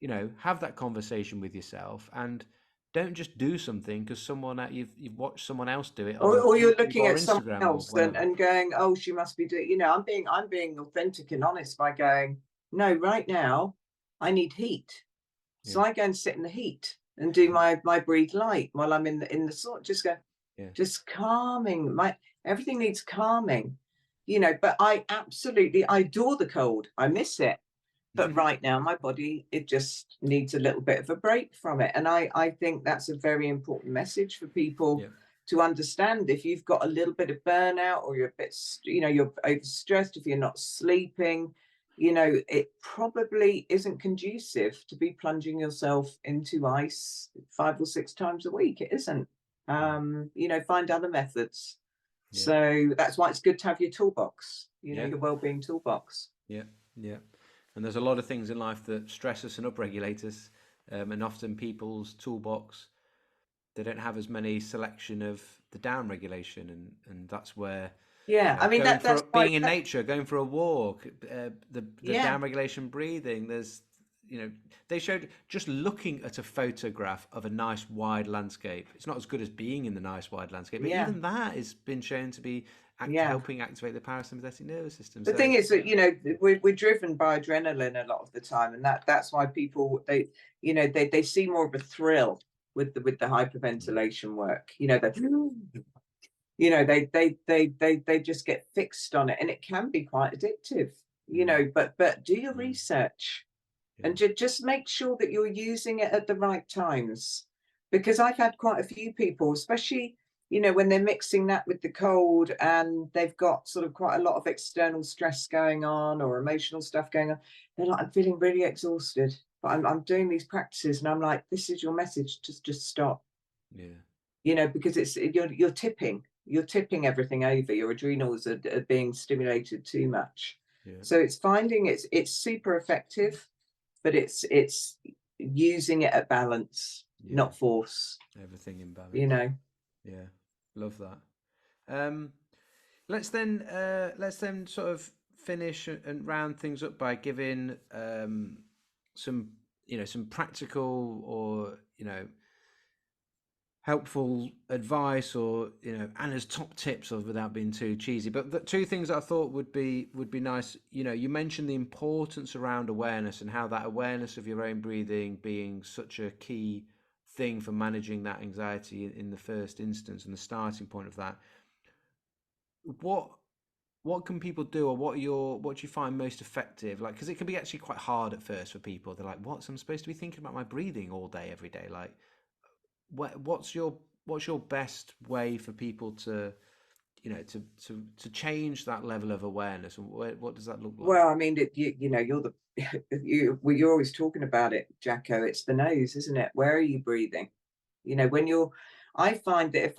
Speaker 1: yeah.
Speaker 2: have that conversation with yourself, and don't just do something because you've watched someone else do it on
Speaker 1: Or you're
Speaker 2: YouTube
Speaker 1: looking
Speaker 2: or
Speaker 1: at someone
Speaker 2: Instagram or
Speaker 1: else and,
Speaker 2: whatever.
Speaker 1: going, oh, she must be doing, I'm being authentic and honest by going, no, right now I need heat.
Speaker 2: Yeah,
Speaker 1: So I go and sit in the heat and do my breathe light while I'm in the sort,
Speaker 2: yeah,
Speaker 1: just calming everything needs calming, but I adore the cold. I miss it. But right now my body, it just needs a little bit of a break from it. And I think that's a very important message for people
Speaker 2: yeah,
Speaker 1: to understand. If you've got a little bit of burnout, or you're a bit, you're overstressed, if you're not sleeping, it probably isn't conducive to be plunging yourself into ice 5 or 6 times a week. It isn't.
Speaker 2: mm,
Speaker 1: Find other methods.
Speaker 2: yeah,
Speaker 1: So that's why it's good to have your toolbox,
Speaker 2: yeah,
Speaker 1: your well-being toolbox.
Speaker 2: yeah, yeah. And there's a lot of things in life that stress us and upregulate us, and often people's toolbox, they don't have as many selection of the down regulation, and that's where
Speaker 1: Yeah, I mean
Speaker 2: going for
Speaker 1: that's why.
Speaker 2: being in nature, going for a walk, the
Speaker 1: Yeah,
Speaker 2: down regulation breathing. There's they showed, just looking at a photograph of a nice wide landscape, it's not as good as being in the nice wide landscape, but
Speaker 1: yeah,
Speaker 2: even that has been shown to be
Speaker 1: Yeah.
Speaker 2: helping activate the parasympathetic nervous system.
Speaker 1: The
Speaker 2: So
Speaker 1: thing is that, we're driven by adrenaline a lot of the time, and that's why people, they see more of a thrill with the
Speaker 2: mm,
Speaker 1: hyperventilation work. They just get fixed on it, and it can be quite addictive.
Speaker 2: mm,
Speaker 1: But do your
Speaker 2: mm,
Speaker 1: research,
Speaker 2: yeah,
Speaker 1: and just make sure that you're using it at the right times, because I've had quite a few people, especially when they're mixing that with the cold and they've got sort of quite a lot of external stress going on or emotional stuff going on. They're like, I'm feeling really exhausted, but I'm doing these practices, and I'm like, this is your message, just stop.
Speaker 2: yeah,
Speaker 1: Because you're tipping everything over. Your adrenals are being stimulated too much.
Speaker 2: yeah,
Speaker 1: So it's finding it's super effective, but it's using it at balance,
Speaker 2: yeah.
Speaker 1: not force.
Speaker 2: Everything in
Speaker 1: You
Speaker 2: balance.
Speaker 1: know.
Speaker 2: Yeah, love that. Um, let's then sort of finish and round things up by giving some some practical or helpful advice or Anna's top tips of without being too cheesy. But the two things that I thought would be nice. You mentioned the importance around awareness and how that awareness of your own breathing being such a key thing for managing that anxiety in the first instance and the starting point of that. What what can people do, or what do you find most effective? Like, because it can be actually quite hard at first for people. They're like, "What? So I'm supposed to be thinking about my breathing all day, every day?" Like, what's your best way for people to to change that level of awareness, and what does that look like?
Speaker 1: Well, I mean, you're the you're always talking about it, Jacko. It's the nose, isn't it? Where are you breathing? When you're I find that if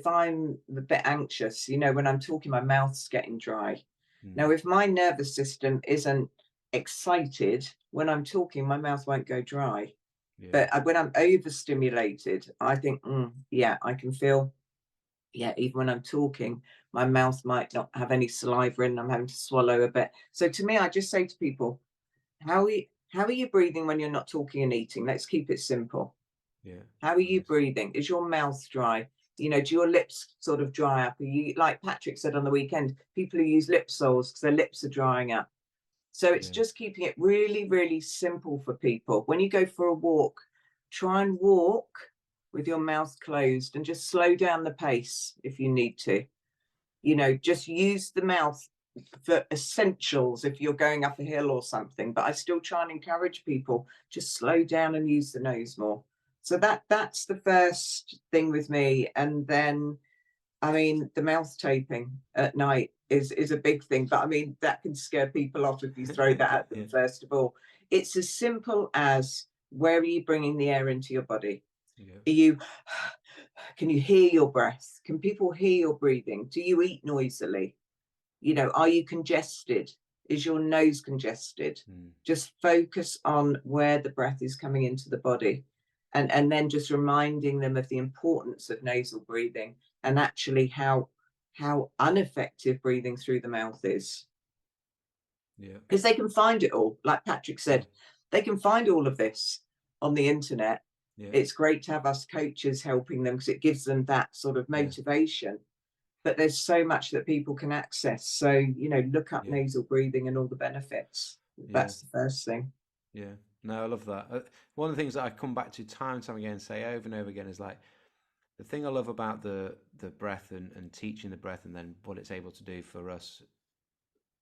Speaker 1: I'm a bit anxious, when I'm talking, my mouth's getting dry.
Speaker 2: Mm,
Speaker 1: Now, if my nervous system isn't excited, when I'm talking, my mouth won't go dry.
Speaker 2: yeah,
Speaker 1: But when I'm overstimulated, I think, yeah, I can feel, yeah, even when I'm talking, my mouth might not have any saliva in, I'm having to swallow a bit. So to me, I just say to people, how are you breathing when you're not talking and eating? Let's keep it simple.
Speaker 2: yeah,
Speaker 1: How are you
Speaker 2: nice,
Speaker 1: breathing? Is your mouth dry? Do your lips sort of dry up? Are you, like Patrick said on the weekend, people who use lip soles because their lips are drying up? So it's
Speaker 2: yeah,
Speaker 1: just keeping it really, really simple for people. When you go for a walk, try and walk with your mouth closed and just slow down the pace if you need to. Just use the mouth for essentials if you're going up a hill or something. But I still try and encourage people, just slow down and use the nose more. So that's the first thing with me. And then, I mean, the mouth taping at night is a big thing, but I mean, that can scare people off if you throw that at them.
Speaker 2: yeah,
Speaker 1: First of all, it's as simple as, where are you bringing the air into your body?
Speaker 2: yeah,
Speaker 1: Are you Can you hear your breath? Can people hear your breathing? Do you eat noisily? Are you congested? Is your nose congested?
Speaker 2: mm,
Speaker 1: Just focus on where the breath is coming into the body, and then just reminding them of the importance of nasal breathing, and actually how ineffective breathing through the mouth is.
Speaker 2: yeah,
Speaker 1: Because they can find it all, like Patrick
Speaker 2: yeah,
Speaker 1: said, they can find all of this on the internet.
Speaker 2: yeah,
Speaker 1: It's great to have us coaches helping them because it gives them that sort of
Speaker 2: yeah,
Speaker 1: motivation, but there's so much that people can access. So, look up
Speaker 2: yeah,
Speaker 1: nasal breathing and all the benefits.
Speaker 2: yeah.
Speaker 1: That's the first thing.
Speaker 2: Yeah, no, I love that. One of the things that I come back to time and time again, say over and over again, is like the thing I love about the breath and teaching the breath, and then what it's able to do for us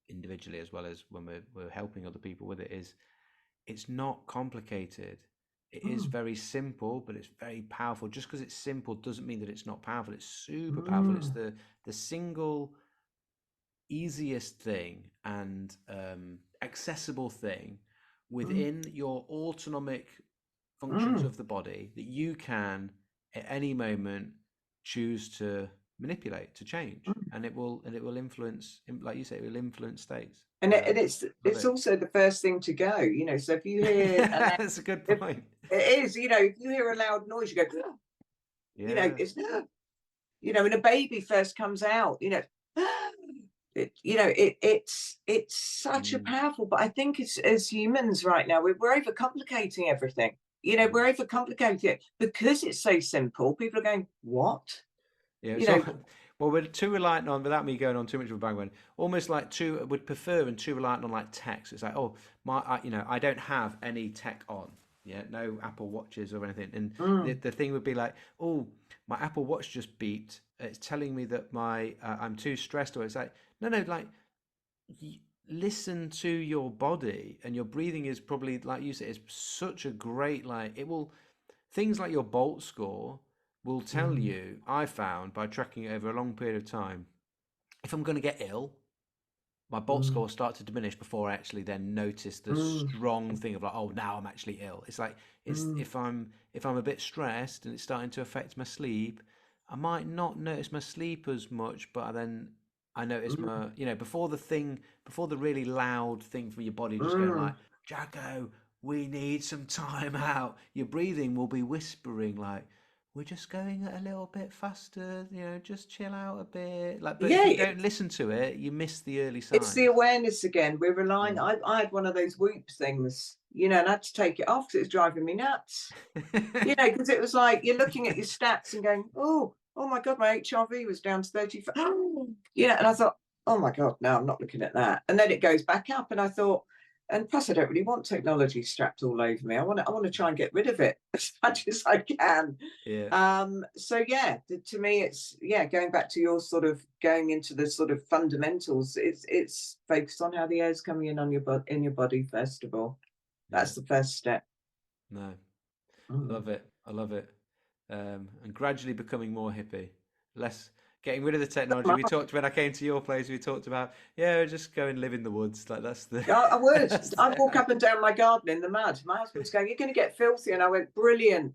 Speaker 2: individually as well as when we're helping other people with it, is it's not complicated. It is
Speaker 1: Mm,
Speaker 2: very simple, but it's very powerful. Just because it's simple doesn't mean that it's not powerful. It's super powerful. It's
Speaker 1: mm,
Speaker 2: the single easiest thing and accessible thing
Speaker 1: mm,
Speaker 2: within your autonomic functions
Speaker 1: mm,
Speaker 2: of the body that you can at any moment choose to manipulate, to change,
Speaker 1: mm.
Speaker 2: and it will influence, like you say, it will influence states.
Speaker 1: And, it, and it's
Speaker 2: Love
Speaker 1: it's
Speaker 2: it.
Speaker 1: also the first thing to go. So if you hear a loud,
Speaker 2: That's a good
Speaker 1: if
Speaker 2: point.
Speaker 1: it is, if you hear a loud noise, you go,
Speaker 2: Yeah.
Speaker 1: it's, when a baby first comes out, it's such a
Speaker 2: Mm,
Speaker 1: powerful. But I think it's, as humans right now, we're overcomplicating everything.
Speaker 2: yeah.
Speaker 1: We're overcomplicating it because it's so simple. People are going, what?
Speaker 2: Yeah,
Speaker 1: You
Speaker 2: so
Speaker 1: know,
Speaker 2: Well, we're too reliant on, without me going on too much of a bang, almost like too would prefer and too reliant on like tech. So it's like, oh, I don't have any tech on, yeah, no Apple Watches or anything. And
Speaker 1: Mm,
Speaker 2: the thing would be like, oh, my Apple Watch just beeped. It's telling me that my I'm too stressed. Or it's like, no, like y- listen to your body, and your breathing is probably like you said, is such a great like it will things like your Bolt score will tell
Speaker 1: mm,
Speaker 2: you, I found by tracking it over a long period of time, if I'm going to get ill, my Bolt score
Speaker 1: mm,
Speaker 2: will start to diminish before I actually then notice the
Speaker 1: mm,
Speaker 2: strong thing of like, oh, now I'm actually ill. It's like it's
Speaker 1: mm,
Speaker 2: if I'm a bit stressed and it's starting to affect my sleep, I might not notice my sleep as much, but then I notice
Speaker 1: mm,
Speaker 2: my, before the really loud thing from your body just going like,
Speaker 1: mm.
Speaker 2: Jacko, we need some time out. Your breathing will be whispering like, we're just going a little bit faster, just chill out a bit. Like, but if
Speaker 1: Yeah,
Speaker 2: you don't listen to it, you miss the early
Speaker 1: it's the
Speaker 2: signs.
Speaker 1: awareness again. We're relying.
Speaker 2: Mm.
Speaker 1: I had one of those Whoop things, and I had to take it off because it was driving me nuts. Because it was like you're looking at your stats and going, oh my God, my HRV was down to 35. And I thought, oh my God, no, I'm not looking at that. And then it goes back up, and I thought, and plus, I don't really want technology strapped all over me. I want to try and get rid of it as much as I can.
Speaker 2: Yeah,
Speaker 1: So yeah, to me, it's going back to your sort of going into the sort of fundamentals. It's focused on how the air's coming in on your body first of all.
Speaker 2: yeah.
Speaker 1: That's the first step.
Speaker 2: No, I
Speaker 1: Mm.
Speaker 2: love it. I love it. And gradually becoming more hippie, less getting rid of the technology. We talked when I came to your place. We talked about just go and live in the woods. Like that's the.
Speaker 1: I would.
Speaker 2: That's
Speaker 1: I'd walk
Speaker 2: the...
Speaker 1: up and down my garden in the mud. My husband's going, "You're going to get filthy," and I went, "Brilliant."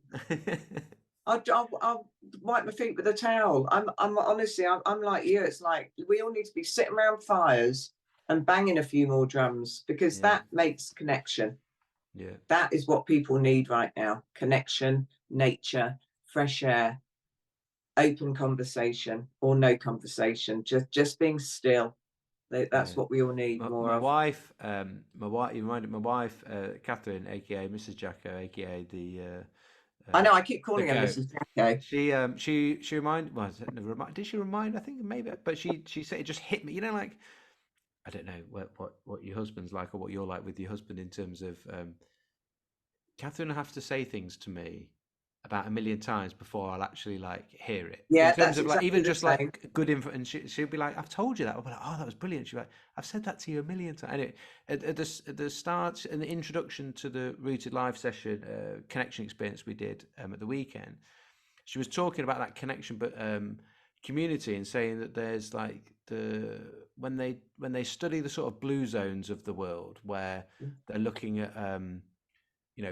Speaker 1: I'll wipe my feet with a towel. I'm honestly, I'm like you. It's like we all need to be sitting around fires and banging a few more drums because
Speaker 2: Yeah,
Speaker 1: that makes connection.
Speaker 2: yeah,
Speaker 1: That is what people need right now: connection, nature, fresh air, open conversation, or no conversation. Just being still.
Speaker 2: yeah.
Speaker 1: That's what we all need more
Speaker 2: My
Speaker 1: of.
Speaker 2: wife, you reminded my wife, Catherine, aka Mrs. Jacko, aka
Speaker 1: I
Speaker 2: uh,
Speaker 1: know I keep
Speaker 2: the
Speaker 1: calling her
Speaker 2: goat.
Speaker 1: Mrs. Jacko.
Speaker 2: She reminded, well, did she remind? I think maybe, but she said it just hit me. Like I don't know what your husband's like or what you're like with your husband in terms of Catherine will have to say things to me about a million times before I'll actually like hear it. In
Speaker 1: Yeah,
Speaker 2: terms
Speaker 1: that's
Speaker 2: of like
Speaker 1: exactly
Speaker 2: even
Speaker 1: the
Speaker 2: just
Speaker 1: same.
Speaker 2: like good info, and she'll be like, "I've told you that." I'll be like, "Oh, that was brilliant." She'll be like, "I've said that to you a million times." Anyway, at the start and the introduction to the Rooted Live session, connection experience we did at the weekend, she was talking about that connection, but community, and saying that there's like when they study the sort of blue zones of the world where they're looking at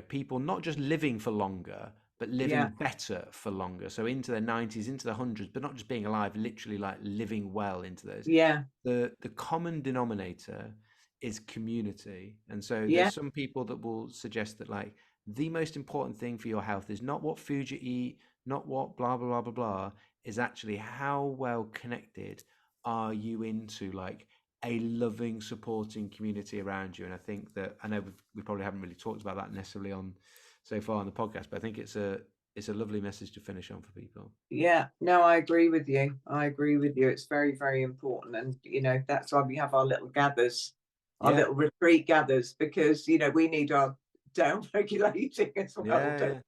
Speaker 2: people not just living for longer, but living
Speaker 1: Yeah,
Speaker 2: better for longer. So into their 90s, into the hundreds, but not just being alive, literally like living well into those.
Speaker 1: yeah,
Speaker 2: The common denominator is community. And so
Speaker 1: yeah,
Speaker 2: there's some people that will suggest that like the most important thing for your health is not what food you eat, not what blah blah blah blah blah, is actually how well connected are you into like a loving, supporting community around you. And I think that I know we probably haven't really talked about that necessarily on so far on the podcast, but I think it's a lovely message to finish on for people.
Speaker 1: yeah. No, I agree with you. I agree with you. It's very, very important. And, that's why we have our little gathers, our
Speaker 2: Yeah,
Speaker 1: little retreat gathers, because, we need our down regulating as well.
Speaker 2: yeah, yeah.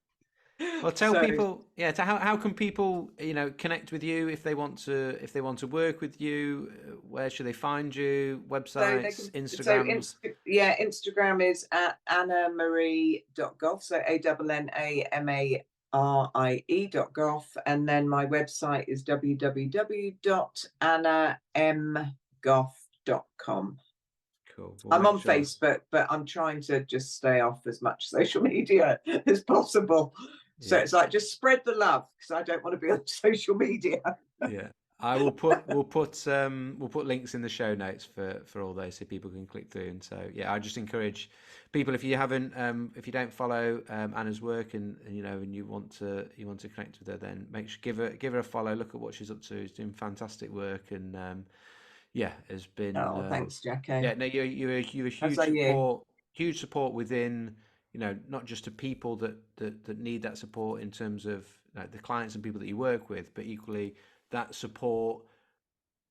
Speaker 2: Well, tell
Speaker 1: So,
Speaker 2: people, yeah. To how can people, connect with you if they want to work with you? Where should they find you?
Speaker 1: so they
Speaker 2: Websites,
Speaker 1: can,
Speaker 2: Instagrams.
Speaker 1: Instagram is at Anna Marie Gough. So ANNAMARIE.gough. And then my website is www.annamgough.com.
Speaker 2: Cool. We'll
Speaker 1: I'm
Speaker 2: make
Speaker 1: on
Speaker 2: sure.
Speaker 1: Facebook, but I'm trying to just stay off as much social media as possible. So
Speaker 2: Yeah.
Speaker 1: it's like just spread the love because I don't want to be on social media.
Speaker 2: Yeah, I will put we'll put links in the show notes for all those so people can click through. And so yeah, I just encourage people if you don't follow Anna's work and you want to connect with her, then make sure give her a follow. Look at what she's up to. She's doing fantastic work and yeah, has been
Speaker 1: Oh, thanks, Jacko.
Speaker 2: yeah, no, you're a
Speaker 1: As are you.
Speaker 2: huge support within, not just to people that need that support in terms of the clients and people that you work with, but equally that support.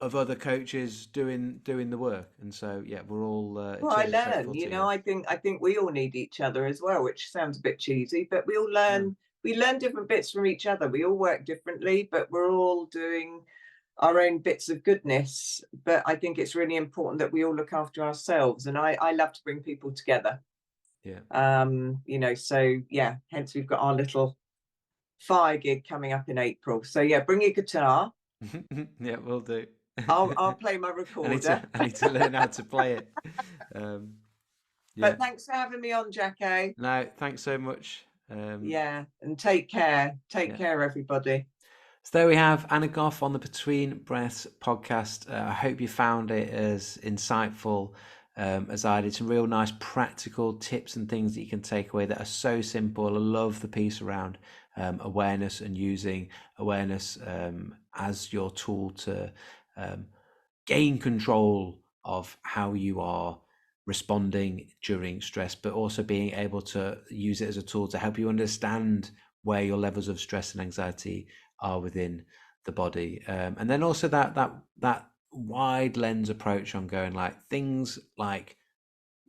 Speaker 2: of other coaches doing the work. And so yeah, we're all
Speaker 1: Well, I
Speaker 2: eternally
Speaker 1: learn,
Speaker 2: grateful to you.
Speaker 1: I think we all need each other as well, which sounds a bit cheesy, but
Speaker 2: No.
Speaker 1: we learn different bits from each other. We all work differently, but we're all doing our own bits of goodness. But I think it's really important that we all look after ourselves. And I love to bring people together.
Speaker 2: Yeah.
Speaker 1: So yeah, hence we've got our little fire gig coming up in April. So yeah, bring your guitar.
Speaker 2: Yeah, we'll do.
Speaker 1: I'll play my
Speaker 2: I
Speaker 1: recorder.
Speaker 2: need to learn how to play it. Um, yeah.
Speaker 1: But thanks for having me on, Jacko.
Speaker 2: No, thanks so much.
Speaker 1: Yeah, and take care. Take
Speaker 2: Yeah.
Speaker 1: care, everybody.
Speaker 2: So there we have Anna Gough on the Between Breaths podcast. I hope you found it as insightful as I did. Some real nice practical tips and things that you can take away that are so simple. I love the piece around awareness and using awareness as your tool to gain control of how you are responding during stress, but also being able to use it as a tool to help you understand where your levels of stress and anxiety are within the body, and then also that wide lens approach on going like things like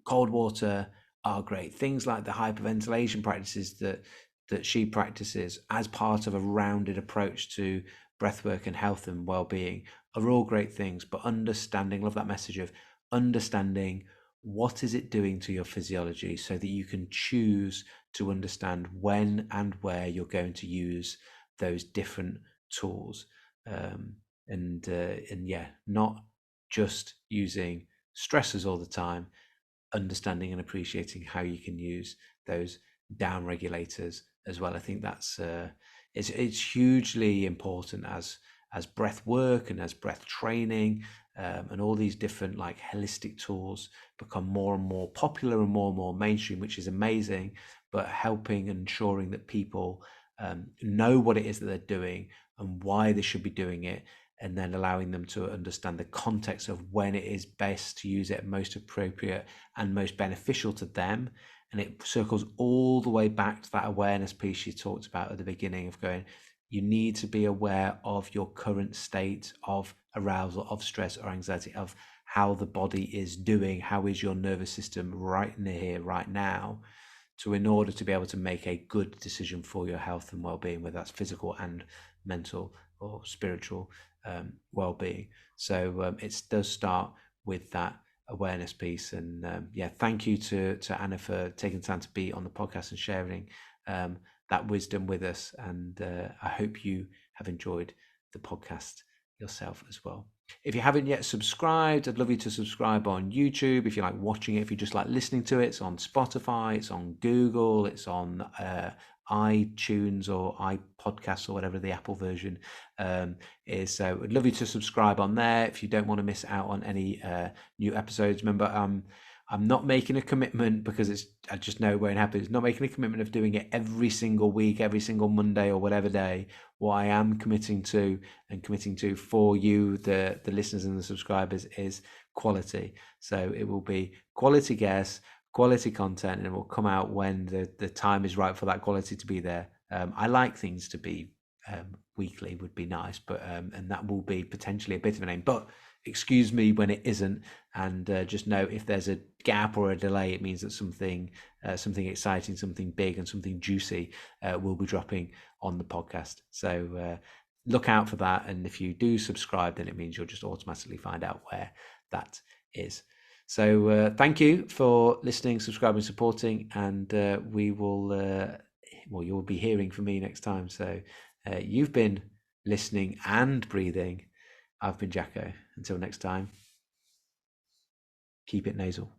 Speaker 2: cold water are great. Things like the hyperventilation practices that she practices as part of a rounded approach to breathwork and health and well-being are all great things. But understanding, love that message of understanding what is it doing to your physiology so that you can choose to understand when and where you're going to use those different tools. And yeah, not just using stressors all the time, understanding and appreciating how you can use those down regulators as well. I think that's it's hugely important as breath work and as breath training, and all these different like holistic tools become more and more popular and more mainstream, which is amazing. But helping and ensuring that people know what it is that they're doing and why they should be doing it, and then allowing them to understand the context of when it is best to use it, most appropriate and most beneficial to them. And it circles all the way back to that awareness piece you talked about at the beginning of going, you need to be aware of your current state of arousal, of stress or anxiety, of how the body is doing, how is your nervous system right near here, right now, to in order to be able to make a good decision for your health and well-being, whether that's physical and mental or spiritual well-being. So it does start with that awareness piece. And yeah, thank you to Anna for taking time to be on the podcast and sharing that wisdom with us. And I hope you have enjoyed the podcast yourself as well. If you haven't yet subscribed, I'd love you to subscribe on YouTube. If you like watching it, if you just like listening to it, it's on Spotify, it's on Google, it's on iTunes or iPodcasts or whatever the Apple version is. So I'd love you to subscribe on there if you don't want to miss out on any new episodes. Remember, I'm not making a commitment because I just know it won't happen. It's not making a commitment of doing it every single week, every single Monday or whatever day. What I am committing to for you, the listeners and the subscribers, is quality. So it will be quality guests, quality content, and it will come out when the time is right for that quality to be there. I like things to be weekly would be nice, but and that will be potentially a bit of an aim. But excuse me when it isn't, and just know if there's a gap or a delay, it means that something exciting, something big, and something juicy will be dropping on the podcast. So look out for that, and if you do subscribe, then it means you'll just automatically find out where that is. So thank you for listening, subscribing, supporting, and we will well, you'll be hearing from me next time. So you've been listening and breathing. I've been Jacko. Until next time, keep it nasal.